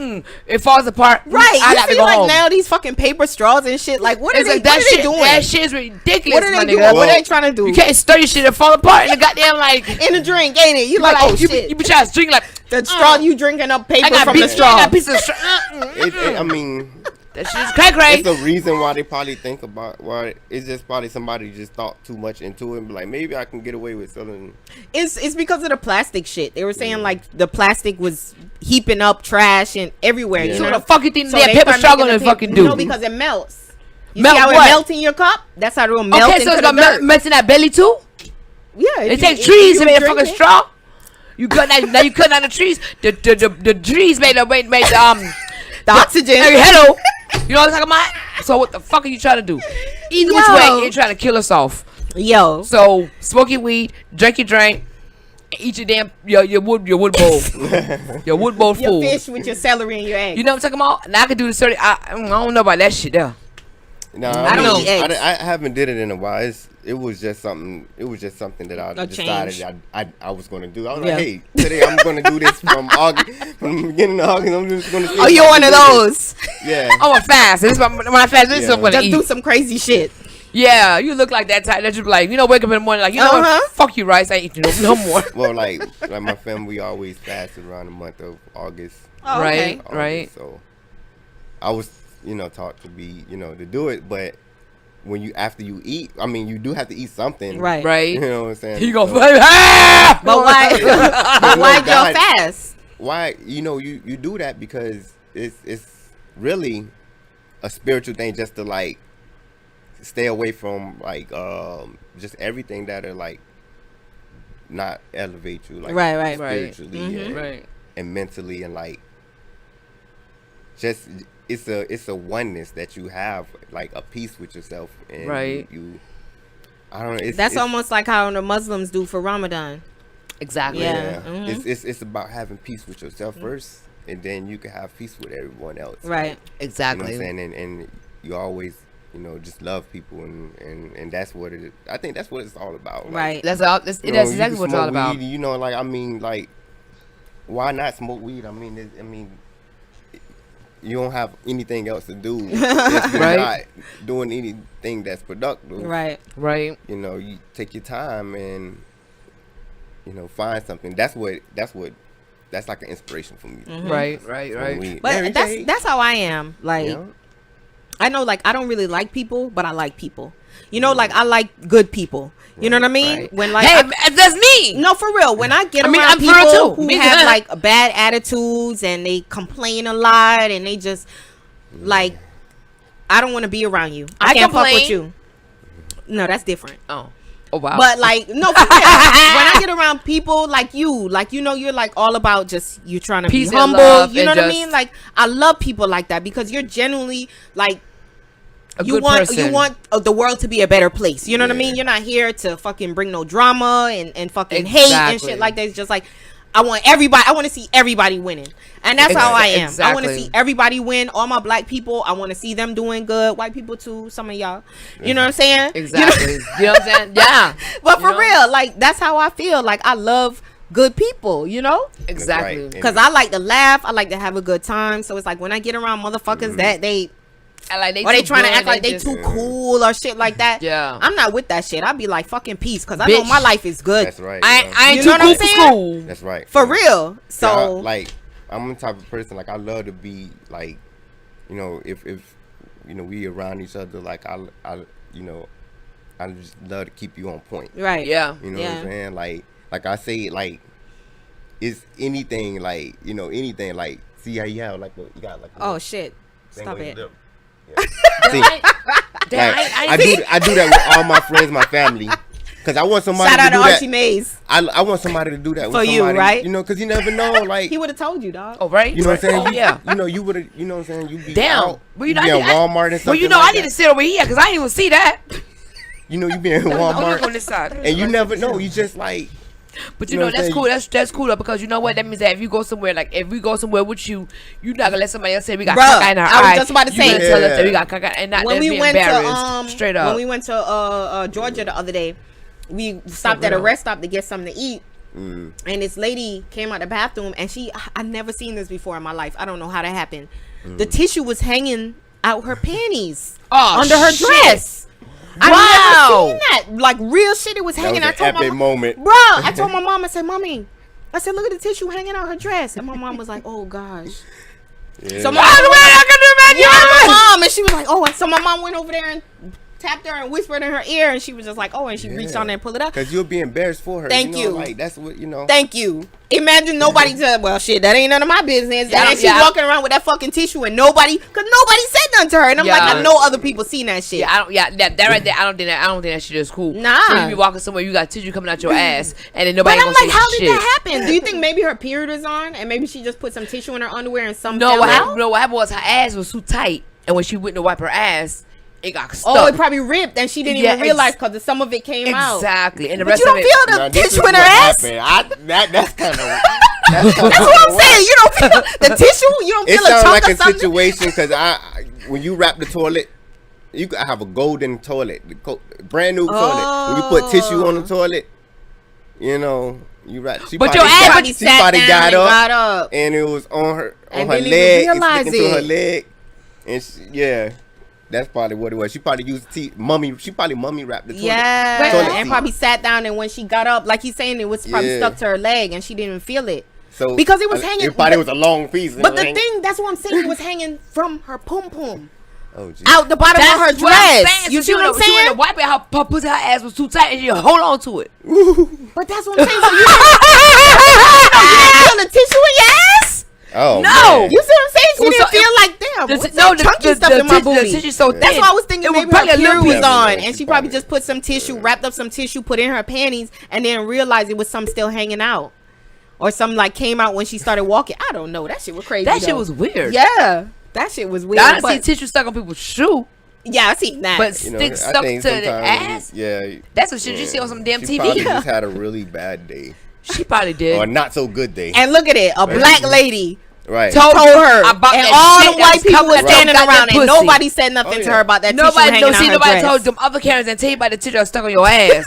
It falls apart. Right, I you got to see go like home. now these fucking paper straws and shit. Like what are It's they? like that What are shit. they doing? That shit is ridiculous. What are my they doing? nigga. What are they trying to do? You can't stir your shit and fall apart in the goddamn like. In a drink, ain't it? You like oh you shit. be trying to drink like The straw you drinking up paper I got from the I straw. got a piece of straw. I mean, That shit is cray. it's the reason why they probably think about why it's just probably somebody just thought too much into it and be like, maybe I can get away with selling. It's because of the plastic shit. They were saying like the plastic was heaping up trash and everywhere. Yeah. You So know what the fuck you think So that they paper start straw making gonna the fucking paper- do? No, because it melts. You Melt see how what? it melts in your cup? That's how it will melt Okay, so into it's the gonna dirt. melt in that belly too. Yeah, It takes trees to make a fucking straw. You cut that now. You cut down the trees. The trees made The oxygen. Hey, hello. You know what I'm talking about? So what the fuck are you trying to do? Either which way, you're trying to kill us off. Yo. So smoke your weed, drink your drink, eat your damn your wood bowl, your wood bowl Your food. fish with your celery and your eggs. You know what I'm talking about? And I could do the 30. I don't know about that shit there. No, I don't eat eggs. I haven't did it in a while. It was just something. It was just something that I A decided change. I was going to do. I was Yeah. like, hey, today I'm going to do this from August, from the beginning of August. I'm just going to. Oh, you're one of those. Yeah. I'm a fast. This is when I fast. This is what I'm gonna Just do eat. some crazy shit. Yeah, you look like that type. That just like wake up in the morning like what? Fuck you, rice. I ain't eating no more. Well, like my family, we always fasted around the month of August. Oh, okay. Right. So I was, taught to be, to do it, but when after you eat, I mean, you do have to eat something. Right. Right. You know what I'm saying? You go. So, Ah! But why? But why y'all God. fast? why you do that because it's really a spiritual thing, just to like stay away from like just everything that are like not elevate you, like Right. spiritually Mhm. Right. and mentally, and like just it's a oneness that you have, like a peace with yourself, and Right. you I don't know. That's almost like how the Muslims do for Ramadan. Exactly. Yeah. Yeah, Mhm. it's about having peace with yourself first, and then you can have peace with everyone else. Right. You know Exactly. what I'm saying? And you always, just love people, and that's what it is. I think that's what it's all about. Like, Right. That's all. That's you that's you exactly can what it's all smoke about. weed, like I mean, like why not smoke weed? I mean, you don't have anything else to do if you're Right. not doing anything that's productive. Right. Right. You take your time and find something. That's like an inspiration for me. Right. Smoke weed But every day, that's how I am. Like you know? I know, like I don't really like people, but I like people. Like I like good people. You know what I mean? Right. When like Hey, that's me. no, for real. When I get I mean, around I'm for real people too. who Me have too. like bad attitudes and they complain a lot and they just like, I don't want to be around you. I can't fuck with complain. you. No, that's different. Oh wow. But like, no, for real. When I get around people like you, you're like all about just you trying to Peace be and humble. love You know and what I just- mean? Like I love people like that because you're genuinely like. You good want person. the world to be a better place. You know what I Yeah. mean? You're not here to fucking bring no drama and fucking hate and Exactly. shit like that. It's just like I want to see everybody winning. And that's how I am. I want to Exactly. see everybody win. All my black people, I want to see them doing good. White people too, some of y'all. You know what I'm saying? Exactly. You know what I'm saying? Yeah. But for You know? real, like that's how I feel. Like I love good people, you know? Exactly. Right. Because I like to laugh. I like to have a good time. So it's like when I get around motherfuckers that they And like or they too trying to good, act like they just- too cool or shit like that. Yeah. I'm not with that shit. I'll be like fucking peace because I know Bitch. my life is good. That's right. I ain't You too know what cool I'm for saying? school. That's right. For real. So Yeah, like I'm the type of person like I love to be like, you know, if you know we around each other, like I you know, I just love to keep you on point. right. Yeah. You know what I'm saying? Like I say, like it's anything, like you know, anything, like see how you have like you got like Oh shit. thing Stop on your it. lip. Yeah. See, Damn, like, I I do that with all my friends, my family, because I want somebody Shout to out to do Archie that. Maze. I want somebody to do that For with you, somebody, right? You know, because you never know, like He would have told you, dog. Oh, right? you know what I'm saying? Oh, yeah. You know, you would have, you know what I'm saying? You be Damn. out, Well, you know, be I in need- Walmart and something. Well, you know, like I need that. to sit over here because I didn't even see that. You know, you be in Look on Walmart, this side. and you never know. You just like, But You you know know, what I'm that's saying? cool. That's cool though, because you know what that means, that if you go somewhere, like if we go somewhere with you, you're not gonna let somebody else say we got Bruh, caca in our I was eye. just about to You say. gonna tell us that we Yeah. got caca and not When just we be went to embarrassed. Straight up. when we went to Georgia the other day, we stopped at a rest stop to get something to eat. And this lady came out the bathroom and I never seen this before in my life. I don't know how that happened. The tissue was hanging out her panties under her shit. dress. I Wow. never seen that. Like real shit, it was that hanging. was I an told epic my moment. bro, I told my mom, I said, "Mommy," I said, "Look at the tissue hanging out her dress." And my mom was like, "Oh gosh." Yeah. So my mom, and she was like, "Oh," and so my mom went over there and tapped her and whispered in her ear, and she was just like, "Oh," and she reached on there and pulled it up. Because you'll be embarrassed for her. Thank know, you. Like that's what you know. Thank you. Imagine nobody said, "Well, shit, that ain't none of my business." Yeah, And she's yeah. walking around with that fucking tissue, and nobody said nothing to her. And I'm like, Yeah. I know other people seen that shit. Yeah, I don't. Yeah, that right there. I don't think that shit is cool. Nah. So you be walking somewhere, you got tissue coming out your ass, and then But nobody I'm gonna like, say how shit. did that happen? Do you think maybe her period is on, and maybe she just put some tissue in her underwear and some No, fell what out? happened? No, what happened was her ass was too tight, and when she went to wipe her ass, it got stuck. Oh, it probably ripped, and she didn't Yeah, even realize because some of it came out. Exactly, and the But rest you don't of it. feel the Now, this is tissue in her what ass. happened. That's kind of. That's what I'm saying. You don't feel the tissue. You don't It feel a sounds chunk like or a something. situation because when you wrap the toilet, you could have a golden toilet, brand new toilet. When you put tissue on the toilet, you know, you wrap. She But probably your ass- got, Probably she sat probably down got and up, got up. and it was on her And leg. didn't even It's realize sticking to her it. leg, and yeah. That's probably what it was. She probably used mummy. She probably mummy wrapped the toilet. Yeah, toilet and seat. probably sat down, and when she got up, like he's saying, it was probably Yeah. stuck to her leg, and she didn't even feel it. So Because it was hanging- It probably was a long piece. and But it the hang- thing, that's what I'm saying, it was hanging from her pum pum oh, geez. out the bottom of her That's what I'm dress. saying. You So see what I'm She went saying? to wipe it. Her pussy, her ass was too tight, and she hold on to it. But that's what I'm saying. So you didn't feel the tissue in your ass? Oh, No. man. You see what I'm saying? She Well, didn't so feel it- like damn. The- What's no, that chunky stuff in my the booty? tissue's so That's thin. why I was thinking It was maybe her probably a little period was piece. on, Yeah, and she she probably probably- just put some tissue, wrapped up some tissue, put in her panties, and then realized it was some still hanging out, or some like came out when she started walking. I don't know. That shit was crazy. That shit though. was weird. Yeah, that shit was weird. I done but- see tissue stuck on people's shoe, yeah, I seen that. but You know, stick I stuck to think the sometimes ass. Yeah. That's what shit you see on some damn She TV. probably just had a really bad day She probably did. or a not so good day. and look at it, a black lady Right. Told her, about and that all shit the that white was people coming were out that standing goddamn around, and pussy. nobody said nothing Oh, to yeah. her about that Nobody tissue no hanging see out her nobody dress. told them other Karens and tell you about the tissue stuck on your ass.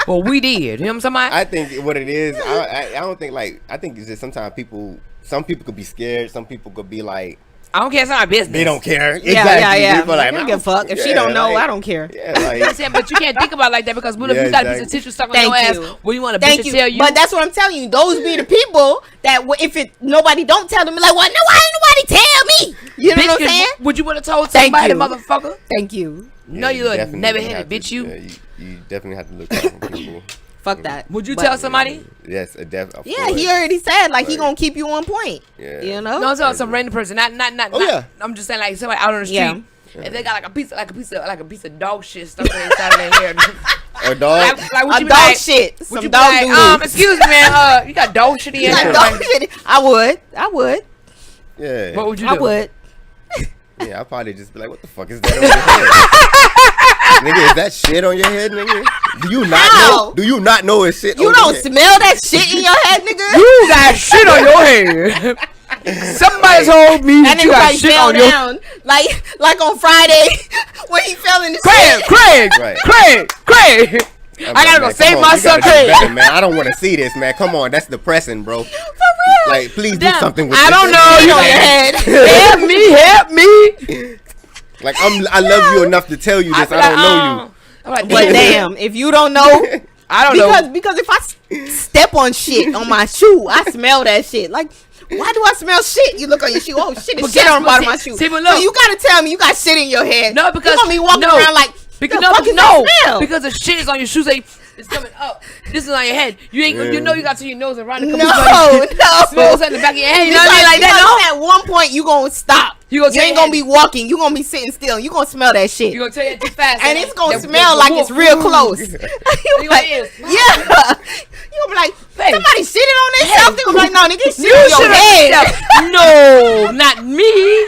Well, we did. You know what I'm saying? I think what it is, I don't think I think it's just sometimes some people could be scared. Some people could be like, I don't care. It's not my business. they don't care. Yeah. People like, I don't give a fuck. If she don't know, I don't care. Yeah, You know what I'm like, saying? But you can't think about it like that, because what if Yeah, you got a piece exactly. of tissue stuck on Thank your ass? you. What do you want a bitch Thank to you. tell you? But that's what I'm telling you. Those be the people that if nobody don't tell them, like, well, no, why ain't nobody tell me? You know Bitch, what I'm saying? would you would have told Thank somebody, you. motherfucker? Thank you. No, yeah, you little definitely never have headed to- bitch. You. yeah, you definitely have to look out for people. Fuck that. Would you But- tell somebody? Yes, Yeah, he already said like he Right. gonna keep you on point. Yeah. You know. No, it's some random person. Not. Oh, yeah. I'm just saying, like somebody out on the street. Yeah. And they got like a piece of dog shit stuck on the inside of their hair. A dog. Like, would A you be dog like, shit. Would Some you be dog like, doodle. excuse me, man. You got dog shit in your Like, hair. dog shit. I would. Yeah. What would you do? I would. Yeah, I'd probably just be like, what the fuck is that on your head? Nigga, is that shit on your head, nigga? Do you not Ow. know? Do you not know it's shit You on don't your head? smell that shit in your head, nigga. You got shit on your head. Somebody told me That that you nigga got probably shit fell on your. down like on Friday when he fell in the Craig, shit. Craig, Right. Craig, Craig. I gotta go save my son. Man, I don't want to see this, man. Come on, that's depressing, bro. For real. Like, please do something with I this. don't know. You help me. Like, I love you enough to tell you this. I don't know you. I'm like, But damn, if you don't know, I don't know. Because if I step on shit on my shoe, I smell that shit. Like, why do I smell shit? You look on your shoe. Oh shit, it's shit on the bottom of my shoe. See, but So look. you gotta tell me you got shit in your head. No, because you gonna be walking around like because the fuck is that smell? because the shit is on your shoes. Like, it's coming up. This is on your head. You ain't. You know you got to your nose and around the No. smells at the back of your head. You know what I mean? Like that. At one point you gonna stop. You ain't gonna be walking. You gonna be sitting still. You gonna smell that shit. You gonna tell it too fast, and it's gonna smell like it's real close. You like, yeah. You gonna be like, somebody shitted on themselves. They gonna be like, no, nigga, shit on your head. No, not me.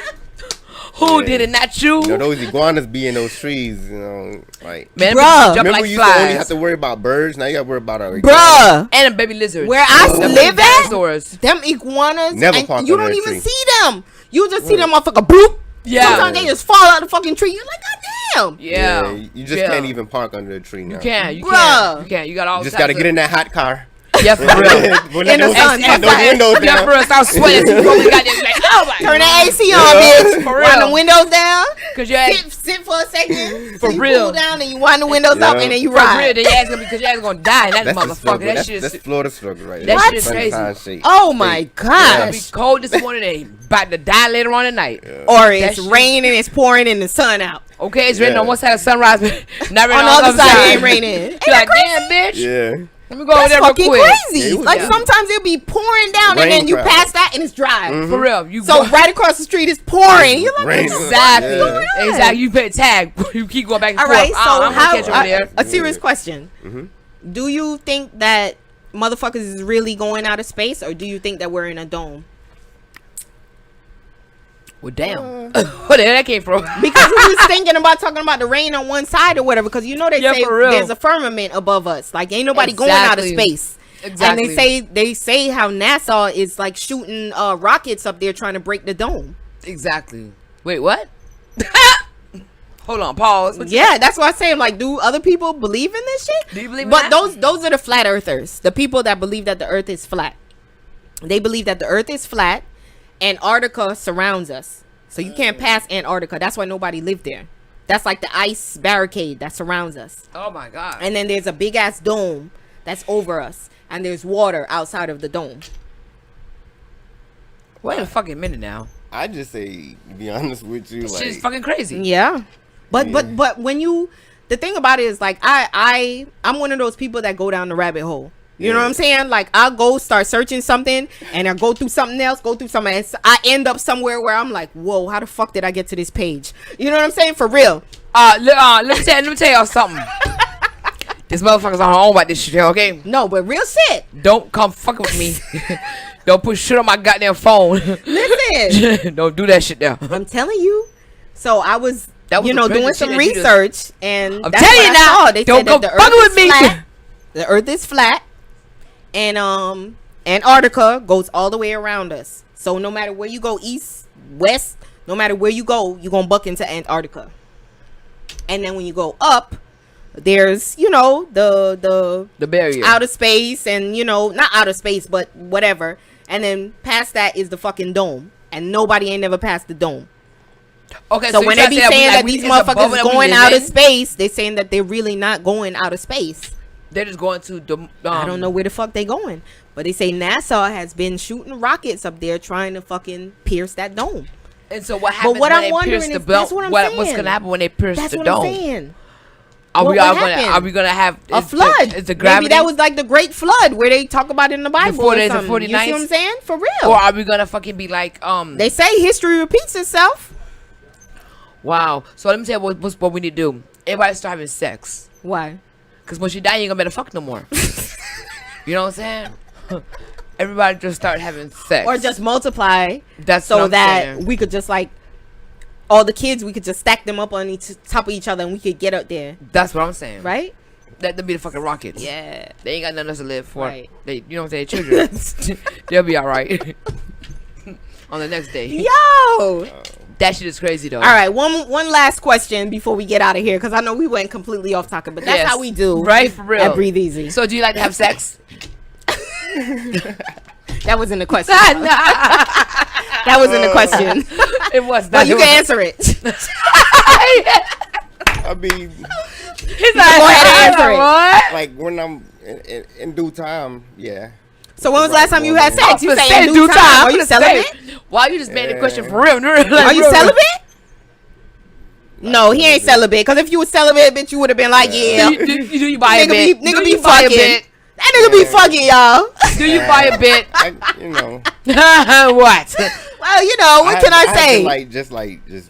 Who did it? Not you. You know, those iguanas be in those trees, you know, like. Man, bruh. jump Remember like you used to only flies. have to worry about birds? Now you gotta worry about our Bruh. And a baby lizard. Where I live at, dinosaurs. them iguanas, Never and park you under don't a even tree. see them. You just see them motherfucker boop. Yeah. Sometimes they just fall out of the fucking tree. You're like, God damn. Yeah. You just can't even park under a tree now. You can't. You Bruh. can't. You can't. You got all. You just gotta get in that hot car. Yeah, for real. When In the those- sun, those windows Yeah, down. for real. Start sweating. You probably got this like, oh my. Turn the God. AC on, bitch. For Wind real. the windows down. Cause your ass. Sit for a second. For so you real. cool down and you wind the windows up Yeah. and then you For real, ride. then your ass gonna be because your ass gonna die in that That's the motherfucker. struggle. That shit That's is. Florida struggle right That there. shit is Sunshine crazy. shit. Oh my It's gosh. gonna be cold this morning and about to die later on at night. Or it's shit- raining, it's pouring and the sun out. Okay, it's raining Yeah. on one side of sunrise, but not raining On the other side, it ain't raining. Ain't You're that like, damn, bitch. Yeah. Let me go over That's there real fucking quick. crazy. Yeah, it was- Like yeah. sometimes it'll be pouring down and Rain then you cloud. pass that and it's dry. For real. You So go- right across the street is pouring. You're like, Rain. what the Exactly. Yeah. going on? Exactly. You pay tag. You keep going back and All forth. right, so I'm gonna catch you over there. a serious question. Mm-hmm. Do you think that motherfuckers is really going out of space or do you think that we're in a dome? Well, damn. Where the hell that came from? Because we was thinking about talking about the rain on one side or whatever. Because you know they Yeah, say for real. there's a firmament above us. Like ain't nobody going out of Exactly. space. Exactly. And they say how NASA is like shooting rockets up there trying to break the dome. Exactly. Wait, what? Hold on, pause. Yeah, that's why I say like, do other people believe in this shit? Do you believe in But that? those are the flat earthers, the people that believe that the earth is flat. They believe that the earth is flat. Antarctica surrounds us, so you can't pass Antarctica. That's why nobody lived there. That's like the ice barricade that surrounds us. Oh my god. And then there's a big ass dome that's over us, and there's water outside of the dome. Wait a fucking minute now. I just say, to be honest with you, This like, shit is fucking crazy. Yeah, but Yeah. but when you, the thing about it is like I'm one of those people that go down the rabbit hole. You know what I'm saying? Like I'll go start searching something and I go through something else, and I end up somewhere where I'm like, whoa, how the fuck did I get to this page? You know what I'm saying? For real. Let me tell y'all something. This motherfucker's on her own about this shit, okay? No, but real shit. Don't come fucking with me. Don't put shit on my goddamn phone. Listen, Don't do that shit there. I'm telling you. So I was, That was you the know, crazy doing shit some that you just- research, and I'm that's telling what you I now. saw. They Don't said go that the fucking Earth with is me. flat. The Earth is flat, and Antarctica goes all the way around us. So no matter where you go, east, west, no matter where you go, you're gonna buck into Antarctica. And then when you go up, there's the barrier. outer space, and not outer space, but whatever. And then past that is the fucking dome, and nobody ain't never passed the dome. Okay, So you when trying they to be say saying that we- these it's above motherfuckers that we going live out of in? space, they saying that they're really not going out of space. They're just going to the. I don't know where the fuck they going, but they say NASA has been shooting rockets up there trying to fucking pierce that dome. And so what happens what when I'm they wondering pierce the is- dome? that's what I'm What's saying. gonna happen when they pierce That's the what dome? I'm saying. Are we What all gonna? happened? Are we gonna have A flood. Is the gravity? Maybe that was like the Great Flood where they talk about it in the Bible. 4 or days and something. 40 You see what nights? I'm saying? For real. Or are we gonna fucking be like They say history repeats itself. Wow. So let me tell you what we need to do. Everybody start having sex. Why? Cause when she die, you ain't gonna better fuck no more. You know what I'm saying? Everybody just start having sex. Or just multiply. That's so what I'm that saying. we could just like all the kids, we could just stack them up on top of each other and we could get up there, That's what I'm saying. right? That'd be the fucking rockets. Yeah. They ain't got nothing else to live for. Right. They, you know what I'm saying? Children. They'll be all right. On the next day. Yo, That shit is crazy though. All right, one last question before we get out of here, because I know we went completely off topic, but that's how we do, right? For real. At Breathe Easy. So, do you like to have sex? That wasn't a question. That wasn't a question. It was. But you can answer it. I mean, He's Go ahead and answer it. What? like when I'm in due time, yeah. So when was the last time you had Well, sex? You say in due time. Are you celibate? Why you just made the question Yeah. for real? Are you celibate? No, he ain't celibate. Because if you was celibate, bitch, you would have been like, yeah. Do you buy a Nigga bit? be Do you buy a fucking. bit? That nigga be fucking, y'all. Do you buy a bit? You know. What? Well, you know, what can I say? Just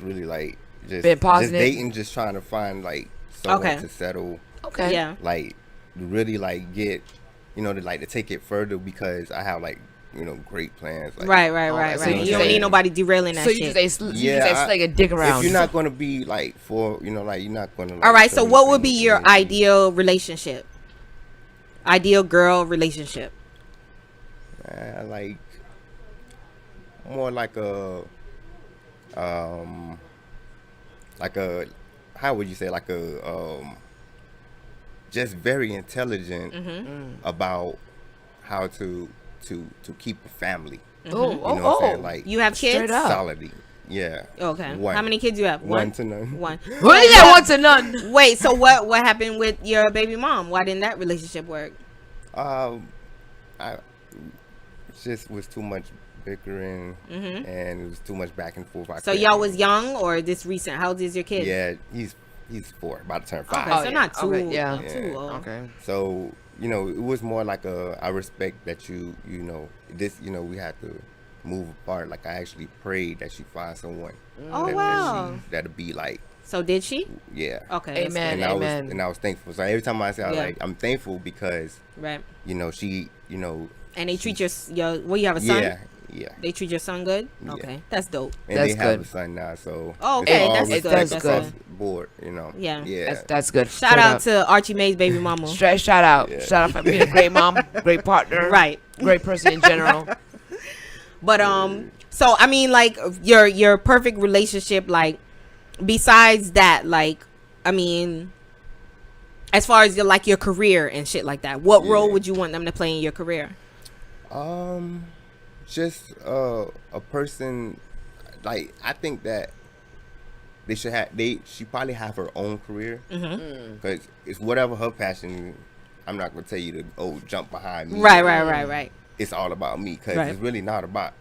really Been just positive? dating, just trying to find someone Okay. to settle, Okay. Yeah. really get, to take it further, because I have great plans. Right. so You you don't say- need nobody derailing that So shit. you just say Yeah, sling a dick around. If you're not gonna be you're not gonna. All right, so show me what would be things your and- ideal relationship? Ideal girl relationship? More how would you say, just very intelligent about how to keep a family. You know what I'm saying? Like, You have Straight kids? up. solidly. Yeah. Okay. One. How many kids you have? One to none. One. What is that? One to none. Wait, so what happened with your baby mom? Why didn't that relationship work? I just was too much bickering, and it was too much back and forth. So y'all was young or this recent? How old is your kid? Yeah, he's 4, about to turn 5. Okay, so not too, Okay, yeah. not too old. Okay. So it was more like I respect that we had to move apart. Like, I actually prayed that she find someone. Oh, wow. That'll be like, So did she? yeah. Okay. that's Amen. good. And I was thankful. So every time I say Yeah. I'm thankful because Right. she And they treat your well, you have a son? yeah. They treat your son good? Yeah. Okay. That's dope. And That's they have good. a son now, so Oh, it's okay, all that's respect good, that's across good. the board, Yeah. Yeah. That's good. Shout out to Archie Maze baby mama. Straight shout out. Yeah. Shout out for being a great mom, great partner, Right. great person in general. But so I mean, like your perfect relationship, like besides that, like I mean, as far as your career and shit like that, what role Yeah. would you want them to play in your career? Just a person, I think that she probably have her own career, because it's whatever her passion. I'm not gonna tell you to jump behind me. Right. It's all about me, because Right. it's really not about.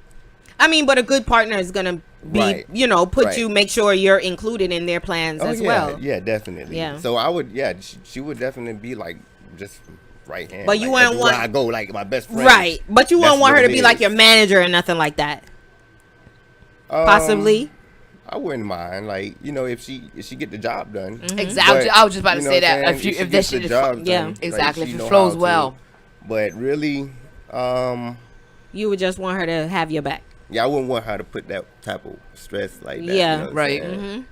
I mean, but a good partner is gonna be, Right. put Right. you, make sure you're included in their plans as yeah, well. Yeah, definitely. Yeah. So I would, she would definitely be just right hand. But you like, wouldn't everywhere want- I go, like my best friend. Right, but you wouldn't That's want her what to it be like is. your manager or nothing like that. Possibly. I wouldn't mind, if she get the job done. Exactly. But, I was just about to you know say what that. I'm If saying? that she gets shit the is job Yeah. done, Exactly, she if it know flows how to. well. But really, You would just want her to have your back. yeah, I wouldn't want her to put that type of stress like that. Yeah. you know what I'm Right. saying?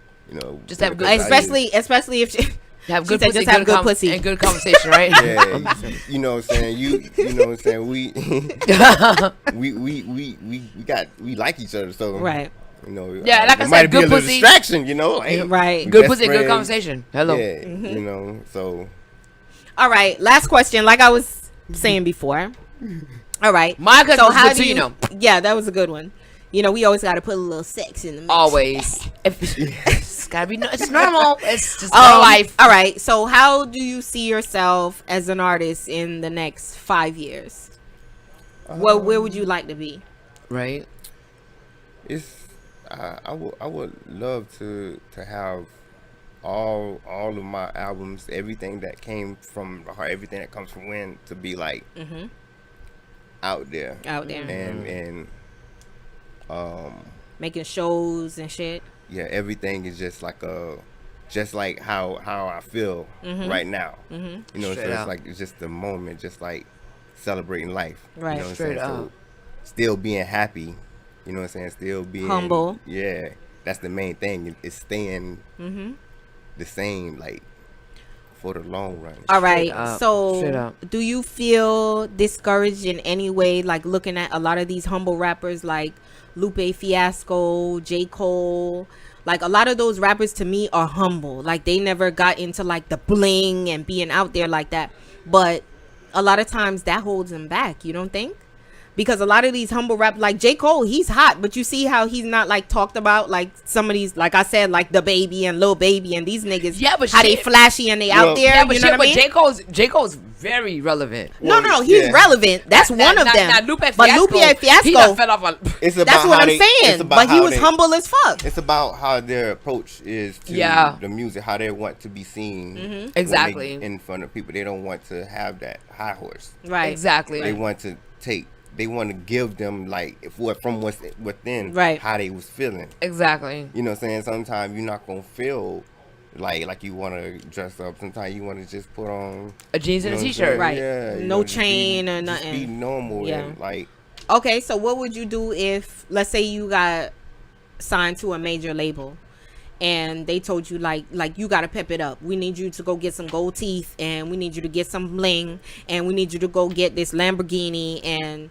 Just have good- because Especially if she Have She good said pussy, just have good com- pussy. and good conversation, right? Yeah, you know what I'm saying. You know what I'm saying. We like each other, so right, Yeah, like I it said, might be good a little pussy. distraction, like, right. we Good best pussy, good friends. conversation. Hello. Yeah, so All right, last question. Like I was saying before. All right. My question was how good do too, you? Yeah, that was a good one. We always got to put a little sex in the mix. Always. It's gotta be. It's normal. It's just our life. All right. So, how do you see yourself as an artist in the next 5 years? Where would you like to be? Right. it's I would love to have all of my albums, everything that came from the heart, everything that comes from Win, to be like out there, and Making shows and shit. yeah, everything is just like how I feel right now. So Straight up. it's just the moment, just like celebrating life. Right. You know what I'm Straight saying? up. So still being happy. You know what I'm saying? Still being Humble. Yeah, that's the main thing. It's staying the same, for the long run. All right. up. Straight So, up. do you feel discouraged in any way, like looking at a lot of these humble rappers, like Lupe Fiasco, J. Cole. Like a lot of those rappers to me are humble. Like they never got into like the bling and being out there like that. But a lot of times that holds them back. You don't think? Because a lot of these humble rap, like J. Cole, he's hot, but you see how he's not like talked about like some of these, like I said, like the Baby and Lil Baby and these niggas. Yeah, but how they flashy and they out there. Yeah, but you know what I mean? J. Cole's very relevant. No, he's relevant. That's one of them. Now, Lupe but Fiasco, Lupe Fiasco, he done fell off a, It's about that's what how I'm saying. But he was humble as fuck. It's about how their approach is to the music, how they want to be seen. Exactly. In front of people. They don't want to have that high horse. Right. Exactly. They want to they want to give them like from what's within how they was feeling. Exactly. You know what I'm saying? Sometimes you're not gonna feel like you want to dress up. Sometimes you want to just put on a jeans and a t-shirt. Right. Yeah. No chain or nothing. Just be normal. Yeah. And like. Okay, so what would you do if, let's say, you got signed to a major label, and they told you like you gotta pep it up. We need you to go get some gold teeth, and we need you to get some bling, and we need you to go get this Lamborghini and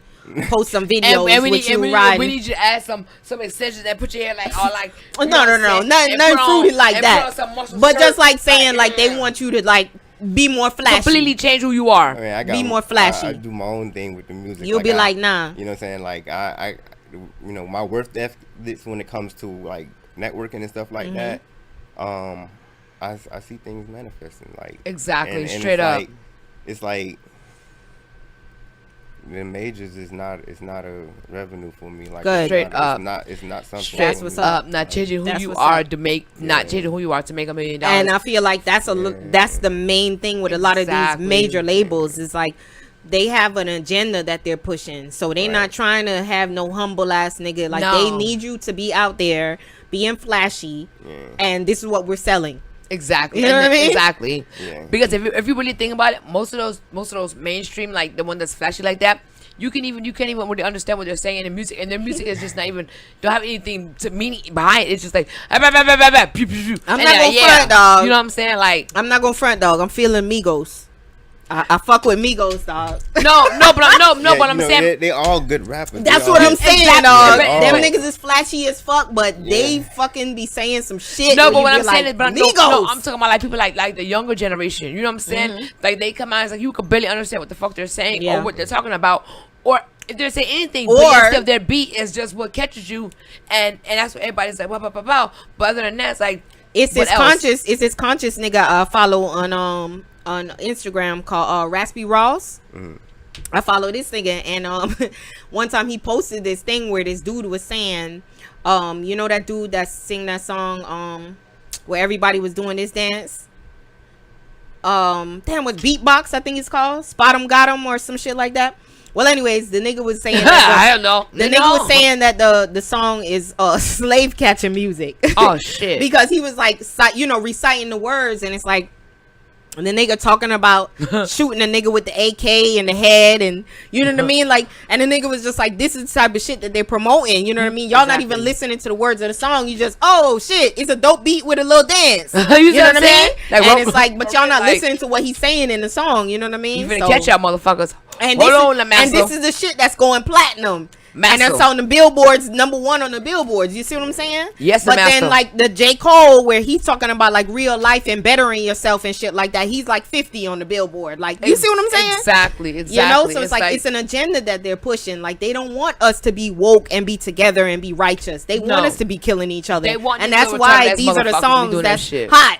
post some videos with you riding. We need you to add some extensions and put your hair like all like. No, nothing fruity like that. But just like saying like they want you to like be more flashy. Completely change who you are. I mean, be more flashy. I do my own thing with the music. You'll be like, nah. You know what I'm saying? Like I my worth ethics when it comes to like networking and stuff like that. I see things manifesting like exactly and straight up. It's like the majors is not a revenue for me. Like good. Straight up. It's not something. That's what's up. Not changing who you are to make. Not changing who you are to make $1 million. And I feel like that's the main thing with a lot of these major labels is like they have an agenda that they're pushing. So they're not trying to have no humble ass nigga. Like they need you to be out there being flashy, and this is what we're selling. Exactly. You know what I mean? Exactly. Yeah. Because if you really think about it, most of those mainstream, like the one that's flashy like that, you can't even really understand what they're saying in the music, and their music is just not even don't have anything to meaning behind it. It's just like I'm not gonna front, dog. You know what I'm saying? Like I'm not gonna front, dog. I'm feeling Migos. I fuck with Migos, dog. But I'm saying they all good rappers. That's what I'm saying, dog. Them niggas is flashy as fuck, but they fucking be saying some shit. No, but what I'm saying is, Migos. No, I'm talking about like people like the younger generation. You know what I'm saying? Like they come out, it's like you can barely understand what the fuck they're saying or what they're talking about, or if they're saying anything, but their beat is just what catches you, and that's what everybody's like, wow. But other than that, it's like it's this conscious nigga I follow on Instagram called Raspy Ross. I follow this nigga, and one time he posted this thing where this dude was saying, you know that dude that sing that song where everybody was doing this dance, was beatbox, I think it's called Spot 'em Got 'em or some shit like that. Well, anyways, the nigga was saying I don't know. The nigga was saying that the song is slave catching music. Oh shit. Because he was like reciting the words, and it's like, and the nigga talking about shooting a nigga with the AK in the head, and you know what I mean? Like, and the nigga was just like, this is the type of shit that they're promoting. You know what I mean? Y'all not even listening to the words of the song. You just, oh shit, it's a dope beat with a little dance. You know what I mean? Like, and it's like, but y'all not listening to what he's saying in the song. You know what I mean? You finna catch y'all motherfuckers. And this is the shit that's going platinum. And that's on the billboards, #1 on the billboards. You see what I'm saying? Yes, but then like the J. Cole, where he's talking about like real life and bettering yourself and shit like that, he's like 50 on the billboard. Like, you see what I'm saying? Exactly. You know, so it's like it's an agenda that they're pushing. Like, they don't want us to be woke and be together and be righteous. They want us to be killing each other. And that's why these are the songs that's hot.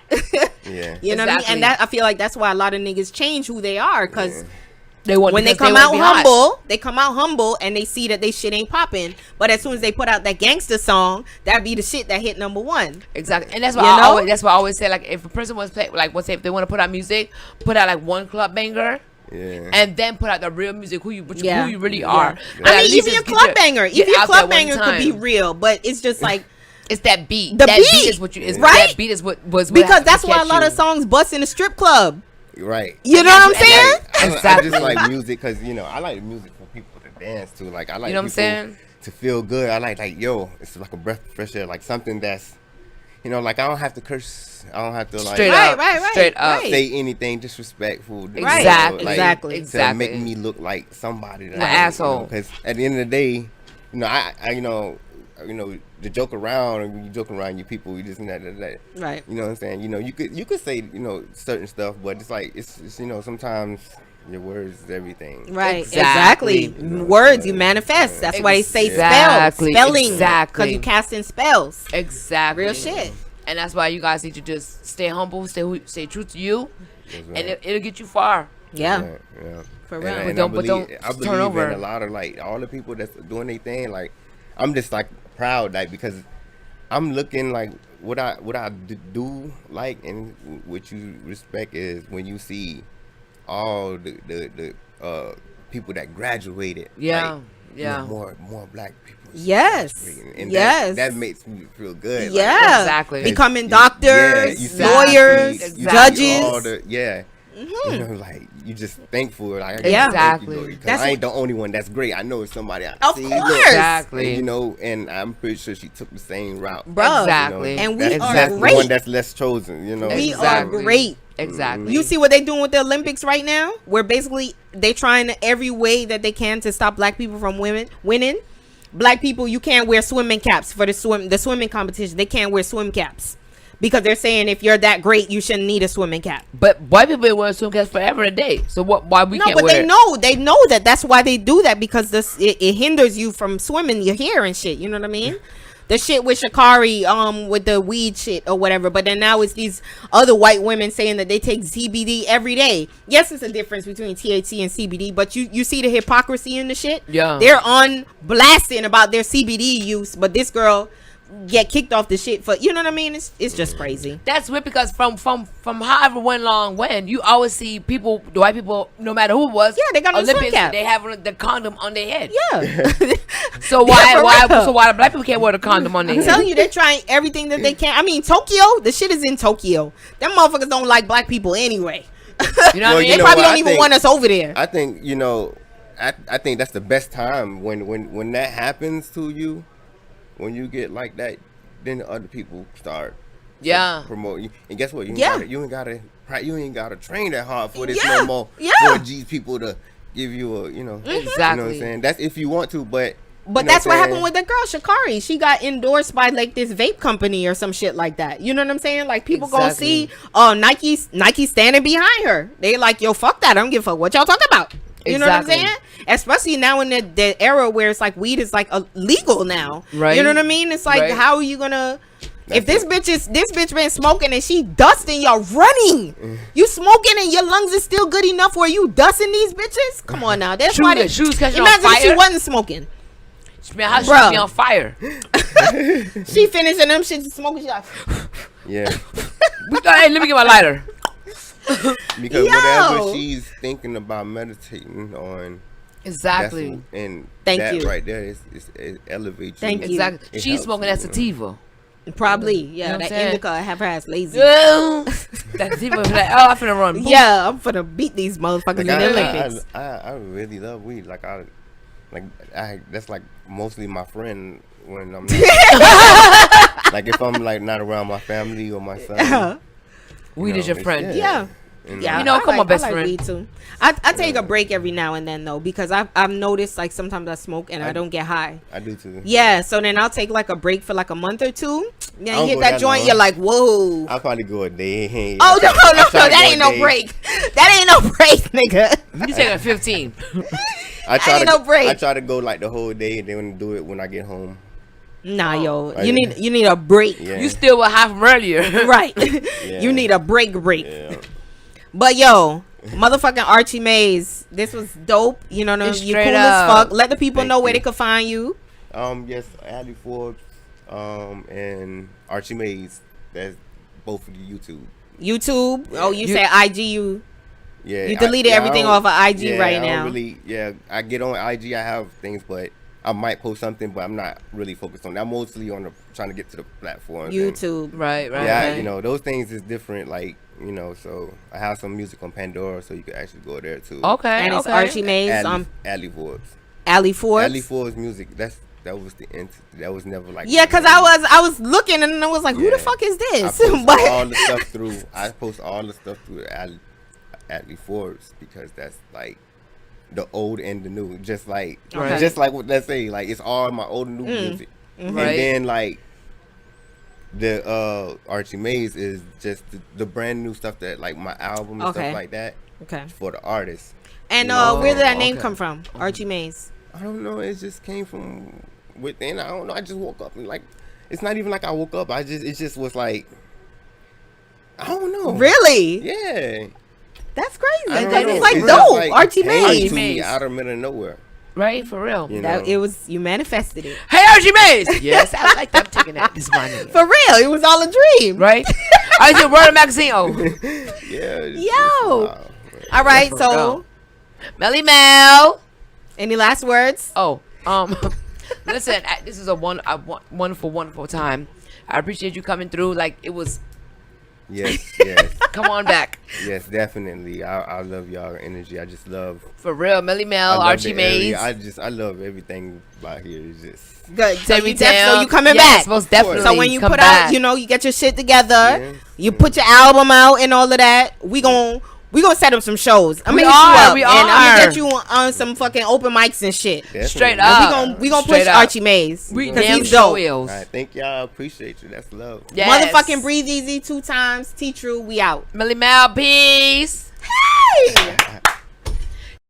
You know what I mean? And that, I feel like that's why a lot of niggas change who they are, because when they come out humble, and they see that they shit ain't popping. But as soon as they put out that gangster song, that'd be the shit that hit #1. Exactly. And that's why I always say, like, if a person wants to play, like, let's say if they want to put out music, put out like one club banger. Yeah. And then put out the real music, who you really are. I mean, even your club banger, could be real, but it's just like it's that beat. The beat is what you is right. That beat is what was because that's why a lot of songs bust in a strip club. Right. You know what I'm saying? I just like music because I like music for people to dance to. Like, I like what I'm saying, to feel good. I like it's like a breath of fresh air, like something that's like I don't have to curse. I don't have to like straight up say anything disrespectful. Exactly. To make me look like somebody. An asshole. Because at the end of the day, I to joke around, and when you joke around your people, you just that. Right. You know what I'm saying? You could say certain stuff, but it's like it's sometimes your words is everything. Right. Exactly. Words you manifest. That's why they say Exactly. spelling. Exactly. Because you casting spells. Exactly. Real shit. And that's why you guys need to just stay humble, stay true to you, That's and right. it'll get you far. Yeah. Yeah. For real. And But don't I believe turn over. in a lot of like all the people that's doing their thing. Like I'm just like proud, like because I'm looking like what I do like, and what you respect is when you see all the people that graduated. Yeah. like, Yeah. more black people. Yes. And Yes. that makes me feel good. Yeah. Like, Exactly. Becoming you doctors, see lawyers, athletes, Exactly. all judges. the like you just thankful. Like, Yeah. Exactly. Because I ain't the only one that's great. I know it's somebody I Of see. course. Exactly. And I'm pretty sure she took the same route. Bruh. Exactly. And we that's are the great. one that's less chosen. We Exactly. are great. Exactly. You see what they doing with the Olympics right now? Where basically they trying every way that they can to stop black people from winning. Black people, you can't wear swimming caps for the swimming competition. They can't wear swim caps because they're saying if you're that great, you shouldn't need a swimming cap. But white people been wearing swim caps forever and a day. So why we No, can't but wear they it? know that. That's why they do that, because it hinders you from swimming your hair and shit. You know what I mean? The shit with Sha'Carri, with the weed shit or whatever. But then now it's these other white women saying that they take CBD every day. Yes, it's a difference between THC and CBD, but you see the hypocrisy in the shit. Yeah. They're on blasting about their CBD use, but this girl get kicked off the shit for, you know what I mean? It's just crazy. That's weird because from however long when you always see people, the white people, no matter who it was, Yeah, they got on the swim Olympics, cap. they have the condom on their head. Yeah. So for real. why the black people can't wear the condom on their I'm head? telling you, they're trying everything that they can. I mean, Tokyo, the shit is in Tokyo. Them motherfuckers don't like black people anyway. You know what I Well, mean? They know probably what, don't I even think- want us over there. I think I think that's the best time when that happens to you, when you get like that, then the other people start Yeah. promote you. And guess what? You Yeah. ain't gotta train that hard for this Yeah. no more. Yeah. For these people to give you a you know what I'm Exactly. saying? That's if you want to, but But that's what happened with the girl Sha'Carri. She got endorsed by like this vape company or some shit like that. You know what I'm saying? Like people gonna see Nike standing behind her. They like, yo, fuck that. I don't give a fuck what y'all talking about. You know what I'm Exactly. saying? Especially now in the era where it's like weed is like illegal now. Right. You know what I mean? It's like, Right. how are you gonna? If That's this bitch been smoking and she dusting, y'all running. You smoking and your lungs is still good enough where you dusting these bitches? Come on now. That's why Shoes catching on imagine if she fire. wasn't smoking. Man, how she Bruh. be on fire? She finishing them shit smoking. She like, yeah. Hey, let me get my lighter. Because Yo. whatever she's thinking about meditating on, Exactly. and Thank that you. right there it elevates you. Thank you. Exactly. It She's helps smoking you, that sativa. probably, yeah. You know what I'm That saying? indica have her ass lazy. That sativa was like, oh, I'm finna run. Boom. Yeah, I'm finna beat these motherfuckers in Like, the Olympics. I really love weed. Like that's like mostly my friend when I'm like if I'm like not around my family or my son. Weed is your it's- friend. Yeah. And, Yeah, You know, I come on, best I like friend. weed too. I take a break every now and then though, because I've noticed like sometimes I smoke and I don't get high. I do too. Yeah, so then I'll take like a break for like a month or two. Yeah, I don't you hit go that that joint, long. you're like, whoa. I'll probably go a day. Oh no, I try to that go ain't a no day. break. That ain't no break, nigga. You take a 15. I try ain't to no break. I try to go like the whole day and then do it when I get home. Nah, yo, I- you need a break. Yeah. You still with half from earlier. Right. Yeah. You need a break. Yeah. But yo, motherfucking Archie Maze, this was dope. You know what I mean? It's You cool straight as up. fuck. Let the people Thank know where you. they could find you. Yes, Ali Forbes, and Archie Maze. That's both of the YouTube. YouTube. Oh, you You- say IG. You Yeah, You deleted everything don't- off of IG yeah, right I don't now. Really, yeah, I get on IG. I have things, but I might post something, but I'm not really focused on that. I'm mostly on trying to get to the platforms. and- YouTube. Right, right. Yeah, right. you know, those things is different. Like, you know, so I have some music on Pandora, so you can actually go there too. Okay. And it's okay. Archie Maze. Ali Forbes. Ali Forbes. Ali Forbes music. That was the end. That was never like. Yeah, cause I was looking and I was like, who the Yeah. fuck is I this? post But all the stuff through. I post all the stuff through Ali Forbes because that's like the old and the new. Just like Okay. just like what they say. Like it's all my old and new music. Right. And then like the Archie Maze is just the brand new stuff that like my album and Okay. stuff like that Okay. for the artists. And Oh, where did that name okay. come from? Archie Maze. I don't know. It just came from within. I don't know. I just woke up and like, it's not even like I woke up. It just was like, I don't know. Really? Yeah. That's crazy. I don't That know. is like It's dope. just, like, Archie came Maze. to me Maze. out of the middle of nowhere. Right, for real. You That know? it was, you manifested it. Hey, Archie Maze. Yes, I like that. I'm taking that. This is my name. For real, it was all a dream. Right? I did Word Magazine. Oh, Yeah. Yo. All right, For so real. Melly Mel. any last words? Oh, listen, this is a wonderful, wonderful time. I appreciate you coming through. Like it was. Yes. Yes. Come on back. Yes, definitely. I love y'all energy. I just love For real, Melly I Mel, love Archie the area. Maze. I love everything about here. It's just Good. So you, Terrytown. so you coming Yes, back. most definitely. So when you come put back. out, you know, you get your shit together, Yes. you put your album out and all of that. We gonna set up some shows. I'm We gonna hit you are, up we and I'm are. gonna get you on some fucking open mics and shit. definitely. Straight And up. we gonna Straight push up. Archie Maze We because damn he's sure dope. will. All right, thank y'all. Appreciate you. That's love. Yes. Motherfucking Breathe Easy 2 times. T True, we out. Melly Mel, peace. Hey.